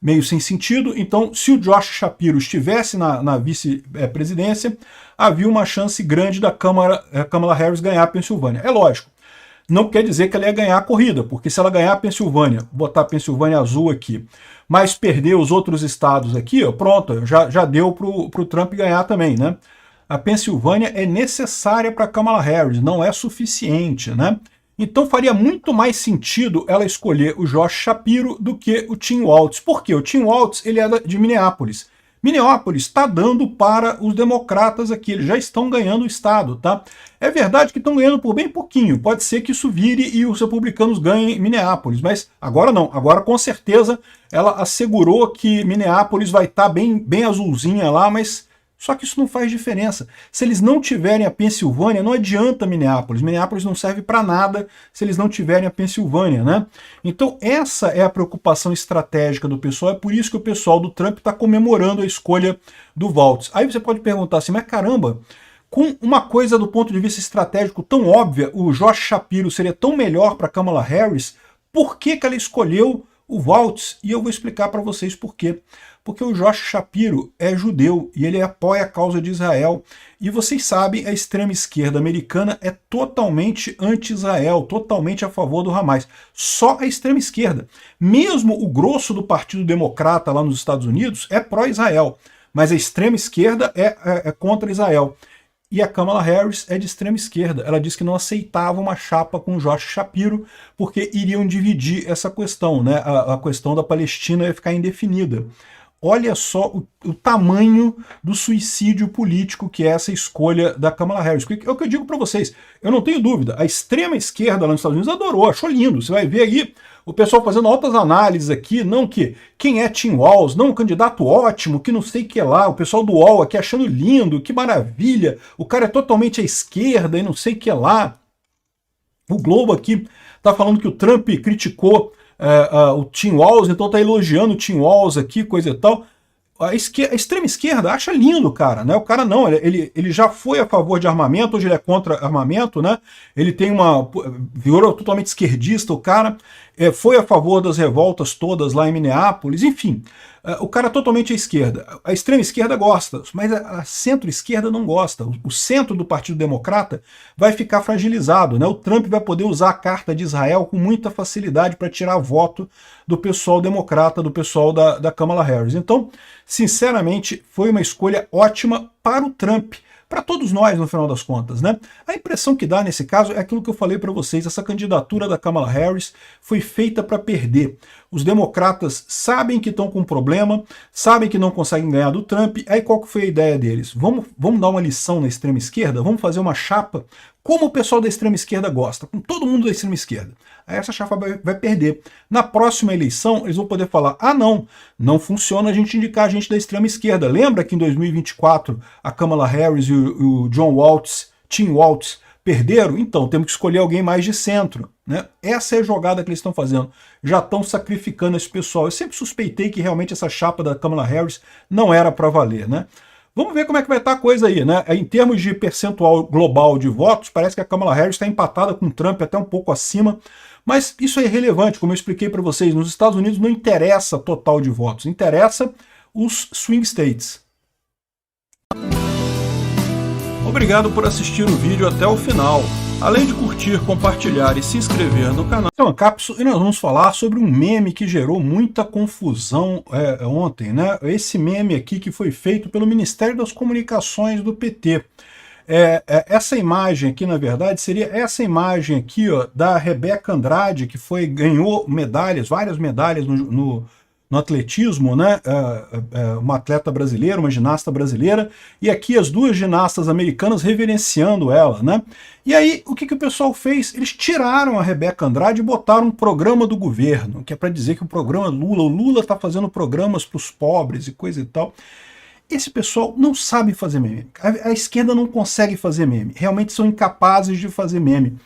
meio sem sentido. Então, se o Josh Shapiro estivesse na vice-presidência, havia uma chance grande da Kamala Harris ganhar a Pensilvânia. É lógico, não quer dizer que ela ia ganhar a corrida, porque se ela ganhar a Pensilvânia, botar a Pensilvânia azul aqui, mas perder os outros estados aqui, ó, pronto, já deu para o Trump ganhar também, né? A Pensilvânia é necessária para Kamala Harris, não é suficiente, né? Então faria muito mais sentido ela escolher o Josh Shapiro do que o Tim Walz. Por quê? O Tim Walz ele é de Minneapolis. Minneapolis está dando para os democratas aqui, eles já estão ganhando o estado, tá? É verdade que estão ganhando por bem pouquinho, pode ser que isso vire e os republicanos ganhem Minneapolis, mas agora não, agora com certeza ela assegurou que Minneapolis vai estar bem azulzinha lá, mas só que isso não faz diferença. Se eles não tiverem a Pensilvânia, não adianta Minneapolis. Minneapolis não serve para nada se eles não tiverem a Pensilvânia, né? Então essa é a preocupação estratégica do pessoal, é por isso que o pessoal do Trump está comemorando a escolha do Walz. Aí você pode perguntar assim, mas caramba, com uma coisa do ponto de vista estratégico tão óbvia, o Josh Shapiro seria tão melhor para Kamala Harris, por que ela escolheu o Walz? E eu vou explicar para vocês por quê. Porque o Josh Shapiro é judeu e ele apoia a causa de Israel. E vocês sabem, a extrema esquerda americana é totalmente anti-Israel, totalmente a favor do Hamas. Só a extrema esquerda. Mesmo o grosso do Partido Democrata lá nos Estados Unidos é pró-Israel, mas a extrema esquerda é contra Israel. E a Kamala Harris é de extrema esquerda. Ela disse que não aceitava uma chapa com o Josh Shapiro porque iriam dividir essa questão, né? A questão da Palestina ia ficar indefinida. Olha só o tamanho do suicídio político que é essa escolha da Kamala Harris. É o que eu digo para vocês, eu não tenho dúvida, a extrema esquerda lá nos Estados Unidos adorou, achou lindo. Você vai ver aí o pessoal fazendo altas análises aqui, não que quem é Tim Walz, não, um candidato ótimo, que não sei o que lá, o pessoal do UOL aqui achando lindo, que maravilha, o cara é totalmente à esquerda e não sei o que lá. O Globo aqui tá falando que o Trump criticou o Tim Walz, então tá elogiando o Tim Walz aqui, coisa e tal. A extrema esquerda acha lindo, cara, né? O cara não, ele já foi a favor de armamento, hoje ele é contra armamento, né? Ele tem virou totalmente esquerdista, o cara foi a favor das revoltas todas lá em Minneapolis, enfim. O cara é totalmente à esquerda. A extrema esquerda gosta, mas a centro-esquerda não gosta. O centro do Partido Democrata vai ficar fragilizado, né? O Trump vai poder usar a carta de Israel com muita facilidade para tirar voto do pessoal democrata, do pessoal da Kamala Harris. Então, sinceramente, foi uma escolha ótima para o Trump, para todos nós, no final das contas, né? A impressão que dá nesse caso é aquilo que eu falei para vocês, essa candidatura da Kamala Harris foi feita para perder. Os democratas sabem que estão com um problema, sabem que não conseguem ganhar do Trump, aí qual que foi a ideia deles? Vamos dar uma lição na extrema esquerda? Vamos fazer uma chapa como o pessoal da extrema esquerda gosta, com todo mundo da extrema esquerda. Aí essa chapa vai perder. Na próxima eleição, eles vão poder falar, ah não funciona a gente indicar a gente da extrema esquerda. Lembra que em 2024 a Kamala Harris e o Tim Walz, perderam? Então, temos que escolher alguém mais de centro, né? Essa é a jogada que eles estão fazendo. Já estão sacrificando esse pessoal. Eu sempre suspeitei que realmente essa chapa da Kamala Harris não era para valer, né? Vamos ver como é que vai estar a coisa aí, né? Em termos de percentual global de votos, parece que a Kamala Harris está empatada com o Trump, até um pouco acima, mas isso é irrelevante, como eu expliquei para vocês. Nos Estados Unidos não interessa total de votos, interessa os swing states. Obrigado por assistir o vídeo até o final. Além de curtir, compartilhar e se inscrever no canal, é uma cápsula e nós vamos falar sobre um meme que gerou muita confusão ontem, né? Esse meme aqui que foi feito pelo Ministério das Comunicações do PT. Essa imagem aqui, na verdade, seria essa imagem aqui, ó, da Rebeca Andrade, que ganhou medalhas, várias medalhas no atletismo, né? Uma atleta brasileira, uma ginasta brasileira, e aqui as duas ginastas americanas reverenciando ela, né? E aí, o que o pessoal fez? Eles tiraram a Rebeca Andrade e botaram um programa do governo, que é para dizer que o programa o Lula está fazendo programas para os pobres e coisa e tal. Esse pessoal não sabe fazer meme. A esquerda não consegue fazer meme. Realmente são incapazes de fazer meme.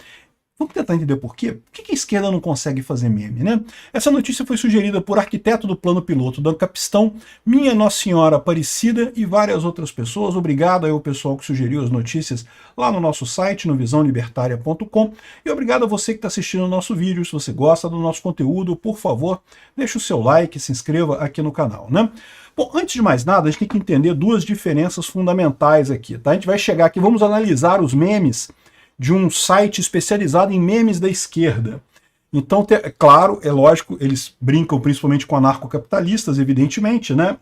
Vamos tentar entender por quê? Por que a esquerda não consegue fazer meme, né? Essa notícia foi sugerida por arquiteto do plano piloto Dan Capistão, minha Nossa Senhora Aparecida e várias outras pessoas. Obrigado aí ao pessoal que sugeriu as notícias lá no nosso site, no visãolibertaria.com. E obrigado a você que está assistindo o nosso vídeo. Se você gosta do nosso conteúdo, por favor, deixe o seu like, se inscreva aqui no canal, né? Bom, antes de mais nada, a gente tem que entender duas diferenças fundamentais aqui, tá? A gente vai chegar aqui, vamos analisar os memes de um site especializado em memes da esquerda. Então, claro, é lógico, eles brincam principalmente com anarcocapitalistas, evidentemente, né?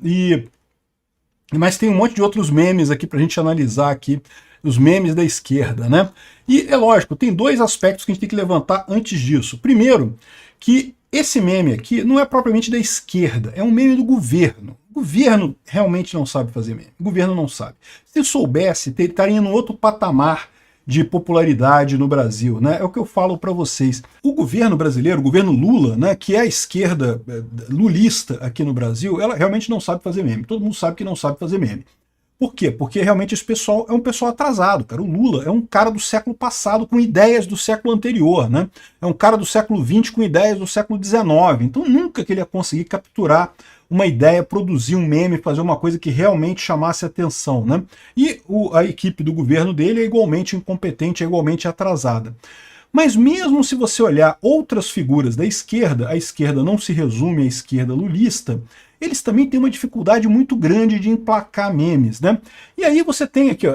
Mas tem um monte de outros memes aqui para a gente analisar aqui, os memes da esquerda, né? E é lógico, tem dois aspectos que a gente tem que levantar antes disso. Primeiro, que esse meme aqui não é propriamente da esquerda, é um meme do governo. O governo realmente não sabe fazer meme. O governo não sabe. Se soubesse, estaria num outro patamar de popularidade no Brasil, né? É o que eu falo para vocês. O governo brasileiro, o governo Lula, né, que é a esquerda lulista aqui no Brasil, ela realmente não sabe fazer meme. Todo mundo sabe que não sabe fazer meme. Por quê? Porque realmente esse pessoal é um pessoal atrasado, cara. O Lula é um cara do século passado com ideias do século anterior, né? É um cara do século XX com ideias do século XIX. Então nunca que ele ia conseguir capturar uma ideia, produzir um meme, fazer uma coisa que realmente chamasse atenção, né? E a equipe do governo dele é igualmente incompetente, é igualmente atrasada. Mas mesmo se você olhar outras figuras da esquerda, a esquerda não se resume à esquerda lulista, eles também têm uma dificuldade muito grande de emplacar memes, né? E aí você tem aqui, ó,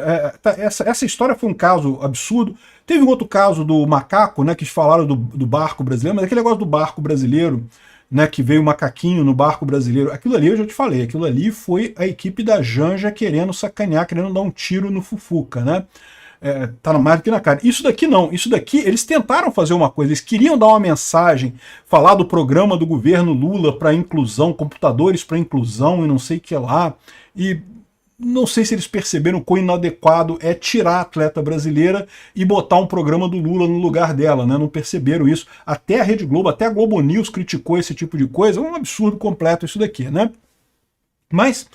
essa história foi um caso absurdo. Teve um outro caso do macaco, né, que falaram do barco brasileiro, mas aquele negócio do barco brasileiro, né, que veio o macaquinho no barco brasileiro, aquilo ali eu já te falei, aquilo ali foi a equipe da Janja querendo sacanear, querendo dar um tiro no Fufuca, né? Tá mais do que na cara. Isso daqui não, isso daqui eles tentaram fazer uma coisa, eles queriam dar uma mensagem, falar do programa do governo Lula para inclusão, computadores para inclusão e não sei o que lá, e não sei se eles perceberam o quão inadequado é tirar a atleta brasileira e botar um programa do Lula no lugar dela, né? Não perceberam isso. Até a Rede Globo, até a Globo News criticou esse tipo de coisa. É um absurdo completo isso daqui, né? Mas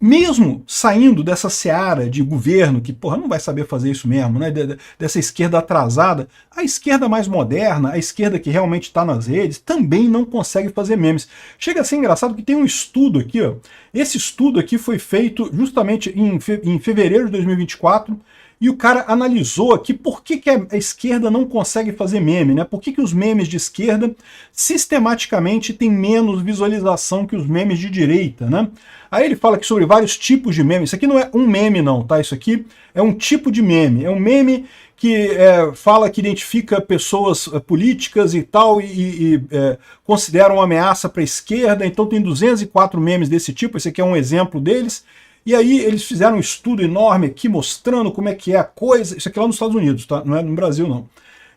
mesmo saindo dessa seara de governo, que porra, não vai saber fazer isso mesmo, né? Dessa esquerda atrasada, a esquerda mais moderna, a esquerda que realmente está nas redes, também não consegue fazer memes. Chega a ser engraçado que tem um estudo aqui, ó. Esse estudo aqui foi feito justamente em fevereiro de 2024, e o cara analisou aqui por que a esquerda não consegue fazer meme, né? Por que os memes de esquerda sistematicamente têm menos visualização que os memes de direita, né? Aí ele fala aqui sobre vários tipos de memes. Isso aqui não é um meme não, tá? Isso aqui é um tipo de meme. É um meme que fala que identifica pessoas políticas e tal e considera uma ameaça para a esquerda. Então tem 204 memes desse tipo. Esse aqui é um exemplo deles. E aí eles fizeram um estudo enorme aqui mostrando como é que é a coisa, isso aqui lá nos Estados Unidos, tá? Não é no Brasil não.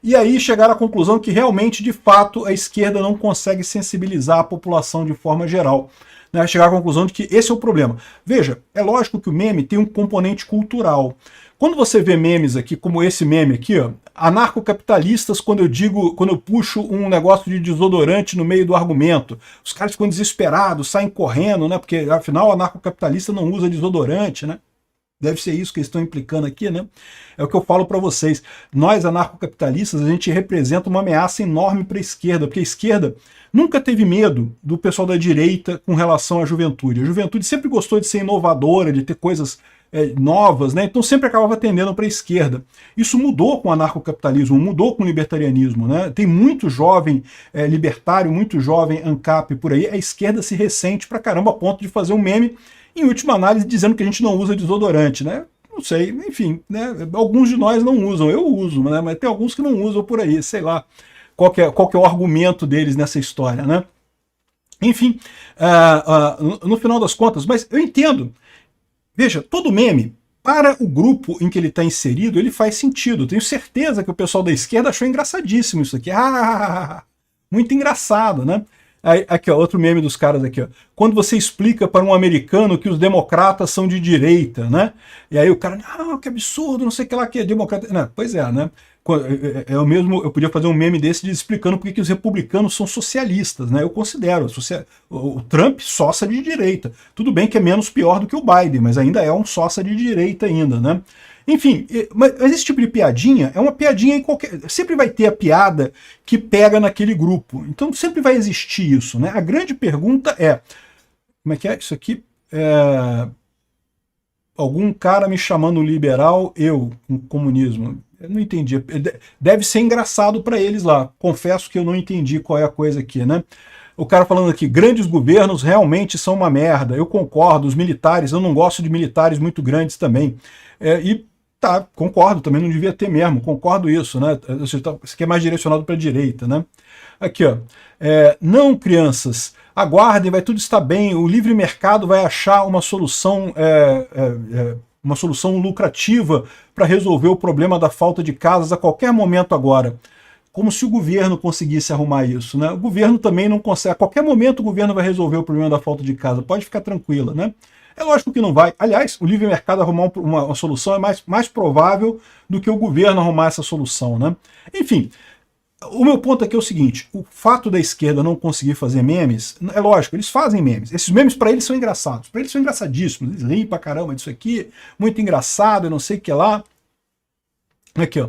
E aí chegaram à conclusão que realmente, de fato, a esquerda não consegue sensibilizar a população de forma geral. Né? Chegaram à conclusão de que esse é o problema. Veja, é lógico que o meme tem um componente cultural. Quando você vê memes aqui, como esse meme aqui, ó, anarcocapitalistas, quando eu puxo um negócio de desodorante no meio do argumento, os caras ficam desesperados, saem correndo, né? Porque afinal o anarcocapitalista não usa desodorante, né? Deve ser isso que eles estão implicando aqui, né? É o que eu falo para vocês. Nós, anarcocapitalistas, a gente representa uma ameaça enorme para a esquerda, porque a esquerda nunca teve medo do pessoal da direita com relação à juventude. A juventude sempre gostou de ser inovadora, de ter coisas novas, né? Então sempre acabava tendendo para a esquerda. Isso mudou com o anarcocapitalismo, mudou com o libertarianismo, né? Tem muito jovem libertário, muito jovem ANCAP por aí. A esquerda se ressente pra caramba a ponto de fazer um meme, em última análise, dizendo que a gente não usa desodorante, né? Não sei, enfim, né? Alguns de nós não usam, eu uso, né? Mas tem alguns que não usam por aí, sei lá qual que é o argumento deles nessa história, né? Enfim, no final das contas, mas eu entendo. Veja, todo meme, para o grupo em que ele está inserido, ele faz sentido. Tenho certeza que o pessoal da esquerda achou engraçadíssimo isso aqui. Muito engraçado, né? Aí, aqui, ó, outro meme dos caras aqui, ó. Quando você explica para um americano que os democratas são de direita, né? E aí o cara, que absurdo, não sei o que lá que é democrata. Não, pois é, né? O mesmo, eu podia fazer um meme desse explicando por que os republicanos são socialistas, né? Eu considero o Trump sócia de direita. Tudo bem que é menos pior do que o Biden, mas ainda é um sócia de direita ainda, né? Enfim, mas esse tipo de piadinha é uma piadinha em qualquer... Sempre vai ter a piada que pega naquele grupo. Então sempre vai existir isso, né? A grande pergunta é... Como é que é isso aqui? Algum cara me chamando liberal, eu, com comunismo. Eu não entendi. Deve ser engraçado para eles lá. Confesso que eu não entendi qual é a coisa aqui, né? O cara falando aqui, grandes governos realmente são uma merda. Eu concordo, os militares, eu não gosto de militares muito grandes também. Tá, concordo, também não devia ter mesmo, concordo isso, né? Isso aqui é mais direcionado para a direita, né? Aqui, ó. Não, crianças, aguardem, vai tudo estar bem, o livre mercado vai achar uma solução lucrativa para resolver o problema da falta de casas a qualquer momento agora. Como se o governo conseguisse arrumar isso, né? O governo também não consegue, a qualquer momento o governo vai resolver o problema da falta de casa, pode ficar tranquila, né? É lógico que não vai. Aliás, o livre mercado arrumar uma solução é mais provável do que o governo arrumar essa solução, né? Enfim, o meu ponto aqui é o seguinte, o fato da esquerda não conseguir fazer memes, é lógico, eles fazem memes. Esses memes para eles são engraçados, para eles são engraçadíssimos, eles riem pra caramba disso aqui, muito engraçado, eu não sei o que lá. Aqui, ó.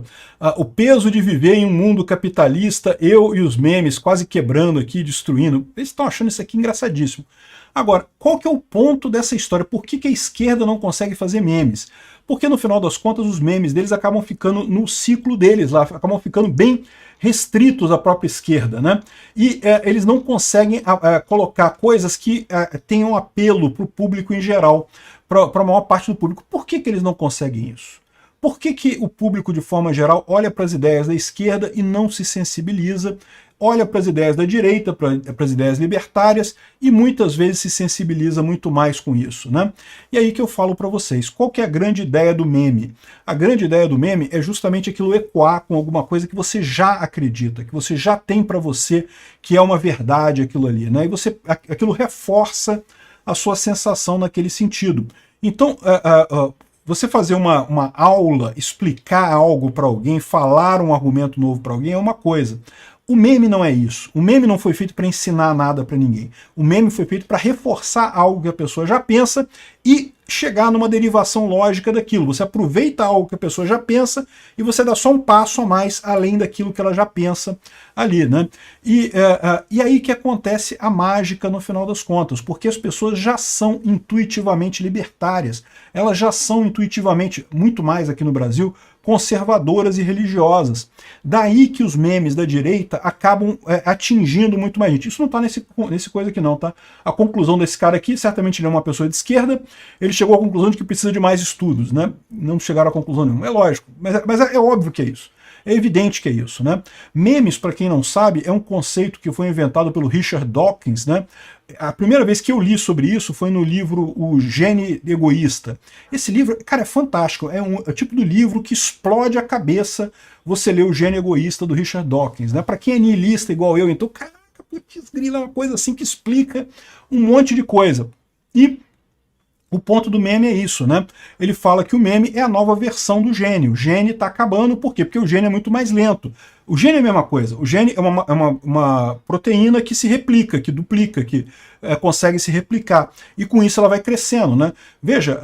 O peso de viver em um mundo capitalista, eu e os memes quase quebrando aqui, destruindo. Eles estão achando isso aqui engraçadíssimo. Agora, qual que é o ponto dessa história? Por que a esquerda não consegue fazer memes? Porque no final das contas os memes deles acabam ficando no ciclo deles lá, acabam ficando bem restritos à própria esquerda, né? E eles não conseguem colocar coisas que tenham apelo para o público em geral, para a maior parte do público. Por que eles não conseguem isso? Por que o público, de forma geral, olha para as ideias da esquerda e não se sensibiliza, olha para as ideias da direita, para as ideias libertárias, e muitas vezes se sensibiliza muito mais com isso, né? E aí que eu falo para vocês, qual que é a grande ideia do meme? A grande ideia do meme é justamente aquilo ecoar com alguma coisa que você já acredita, que você já tem para você, que é uma verdade aquilo ali, né? E aquilo reforça a sua sensação naquele sentido. Então, você fazer uma aula, explicar algo para alguém, falar um argumento novo para alguém é uma coisa. O meme não é isso. O meme não foi feito para ensinar nada para ninguém. O meme foi feito para reforçar algo que a pessoa já pensa e chegar numa derivação lógica daquilo. Você aproveita algo que a pessoa já pensa e você dá só um passo a mais além daquilo que ela já pensa ali, né? E aí que acontece a mágica no final das contas, porque as pessoas já são intuitivamente libertárias. Elas já são intuitivamente, muito mais aqui no Brasil, conservadoras e religiosas. Daí que os memes da direita acabam atingindo muito mais gente. Isso não está nesse coisa aqui não, tá? A conclusão desse cara aqui, certamente ele é uma pessoa de esquerda, ele chegou à conclusão de que precisa de mais estudos, né? Não chegaram à conclusão nenhuma. É lógico, mas é óbvio que é isso. É evidente que é isso, né? Memes, para quem não sabe, é um conceito que foi inventado pelo Richard Dawkins, né? A primeira vez que eu li sobre isso foi no livro O Gene Egoísta. Esse livro, cara, é fantástico. É o tipo do livro que explode a cabeça você ler O Gene Egoísta do Richard Dawkins, né? Para quem é niilista igual eu, então, caraca, putz, grila, é uma coisa assim que explica um monte de coisa. E o ponto do meme é isso, né? Ele fala que o meme é a nova versão do gene. O gene está acabando, por quê? Porque o gene é muito mais lento. O gene é a mesma coisa. O gene é uma proteína que se replica, que duplica, que consegue se replicar. E com isso ela vai crescendo, né? Veja,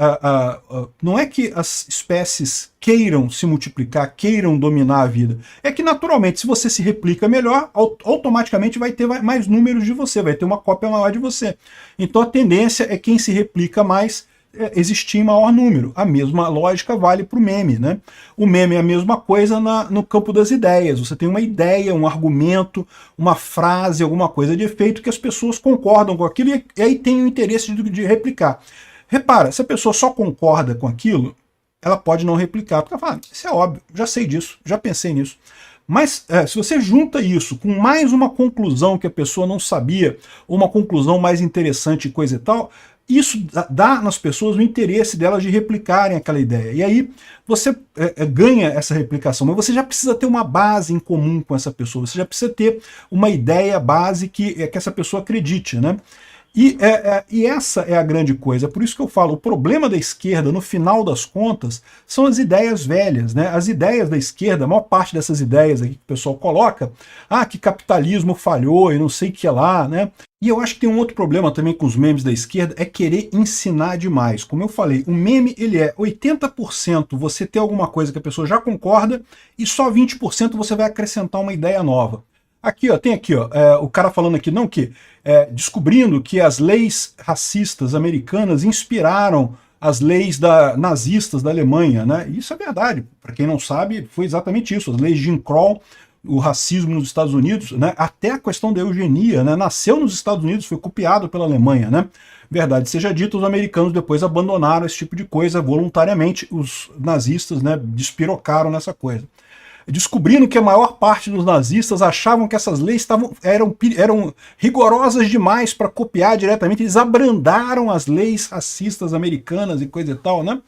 não é que as espécies queiram se multiplicar, queiram dominar a vida. É que naturalmente, se você se replica melhor, automaticamente vai ter mais números de você, vai ter uma cópia maior de você. Então a tendência é quem se replica mais existir em maior número. A mesma lógica vale para o meme, né? O meme é a mesma coisa no campo das ideias. Você tem uma ideia, um argumento, uma frase, alguma coisa de efeito que as pessoas concordam com aquilo e aí tem o interesse de replicar. Repara, se a pessoa só concorda com aquilo, ela pode não replicar, porque ela fala, isso é óbvio, já sei disso, já pensei nisso. Mas se você junta isso com mais uma conclusão que a pessoa não sabia, ou uma conclusão mais interessante e coisa e tal, isso dá nas pessoas o interesse delas de replicarem aquela ideia. E aí você ganha essa replicação, mas você já precisa ter uma base em comum com essa pessoa, você já precisa ter uma ideia base que essa pessoa acredite, né? E essa é a grande coisa, por isso que eu falo, o problema da esquerda, no final das contas, são as ideias velhas, né? As ideias da esquerda, a maior parte dessas ideias aqui que o pessoal coloca, que capitalismo falhou e não sei o que lá, né? E eu acho que tem um outro problema também com os memes da esquerda, é querer ensinar demais. Como eu falei, o meme ele é 80% você ter alguma coisa que a pessoa já concorda e só 20% você vai acrescentar uma ideia nova. Aqui, ó, tem aqui, ó, o cara falando aqui, não que, descobrindo que as leis racistas americanas inspiraram as leis nazistas da Alemanha, né? Isso é verdade, para quem não sabe, foi exatamente isso, as leis de Jim Crow, o racismo nos Estados Unidos, né? Até a questão da eugenia, né? Nasceu nos Estados Unidos, foi copiado pela Alemanha, né? Verdade seja dita, os americanos depois abandonaram esse tipo de coisa voluntariamente, os nazistas, né, despirocaram nessa coisa. Descobrindo que a maior parte dos nazistas achavam que essas leis eram rigorosas demais para copiar diretamente, eles abrandaram as leis racistas americanas e coisa e tal, né?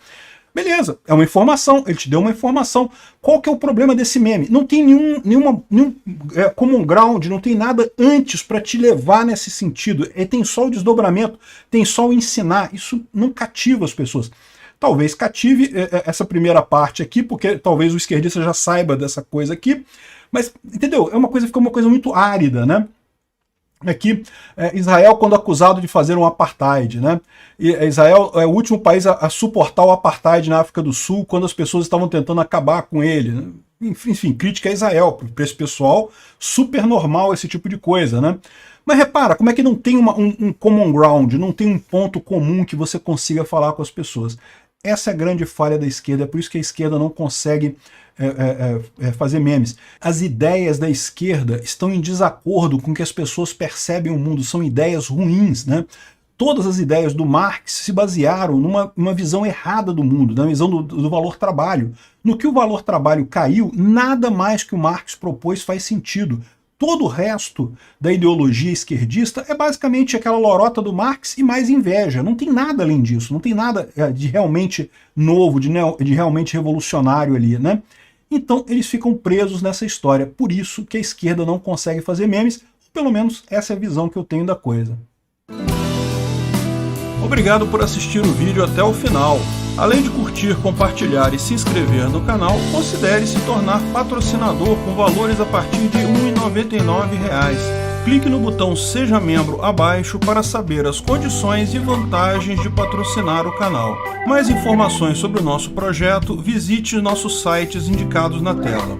Beleza, é uma informação, ele te deu uma informação. Qual que é o problema desse meme? Não tem nenhum common ground, não tem nada antes para te levar nesse sentido. Tem só o desdobramento, tem só o ensinar, isso não cativa as pessoas. Talvez cative essa primeira parte aqui, porque talvez o esquerdista já saiba dessa coisa aqui, mas, entendeu? Fica uma coisa muito árida, né? Aqui, Israel quando acusado de fazer um apartheid, né? E Israel é o último país a suportar o apartheid na África do Sul, quando as pessoas estavam tentando acabar com ele, né? Enfim, crítica a Israel, para esse pessoal, super normal esse tipo de coisa, né? Mas repara, como é que não tem um common ground, não tem um ponto comum que você consiga falar com as pessoas? Essa é a grande falha da esquerda, é por isso que a esquerda não consegue fazer memes. As ideias da esquerda estão em desacordo com o que as pessoas percebem o mundo, são ideias ruins, né? Todas as ideias do Marx se basearam numa visão errada do mundo, na visão do valor trabalho. No que o valor trabalho caiu, nada mais que o Marx propôs faz sentido. Todo o resto da ideologia esquerdista é basicamente aquela lorota do Marx e mais inveja. Não tem nada além disso, não tem nada de realmente novo, de realmente revolucionário ali, né? Então eles ficam presos nessa história. Por isso que a esquerda não consegue fazer memes, pelo menos essa é a visão que eu tenho da coisa. Obrigado por assistir o vídeo até o final. Além de curtir, compartilhar e se inscrever no canal, considere se tornar patrocinador com valores a partir de R$ 1,99. Clique no botão Seja Membro abaixo para saber as condições e vantagens de patrocinar o canal. Mais informações sobre o nosso projeto, visite nossos sites indicados na tela.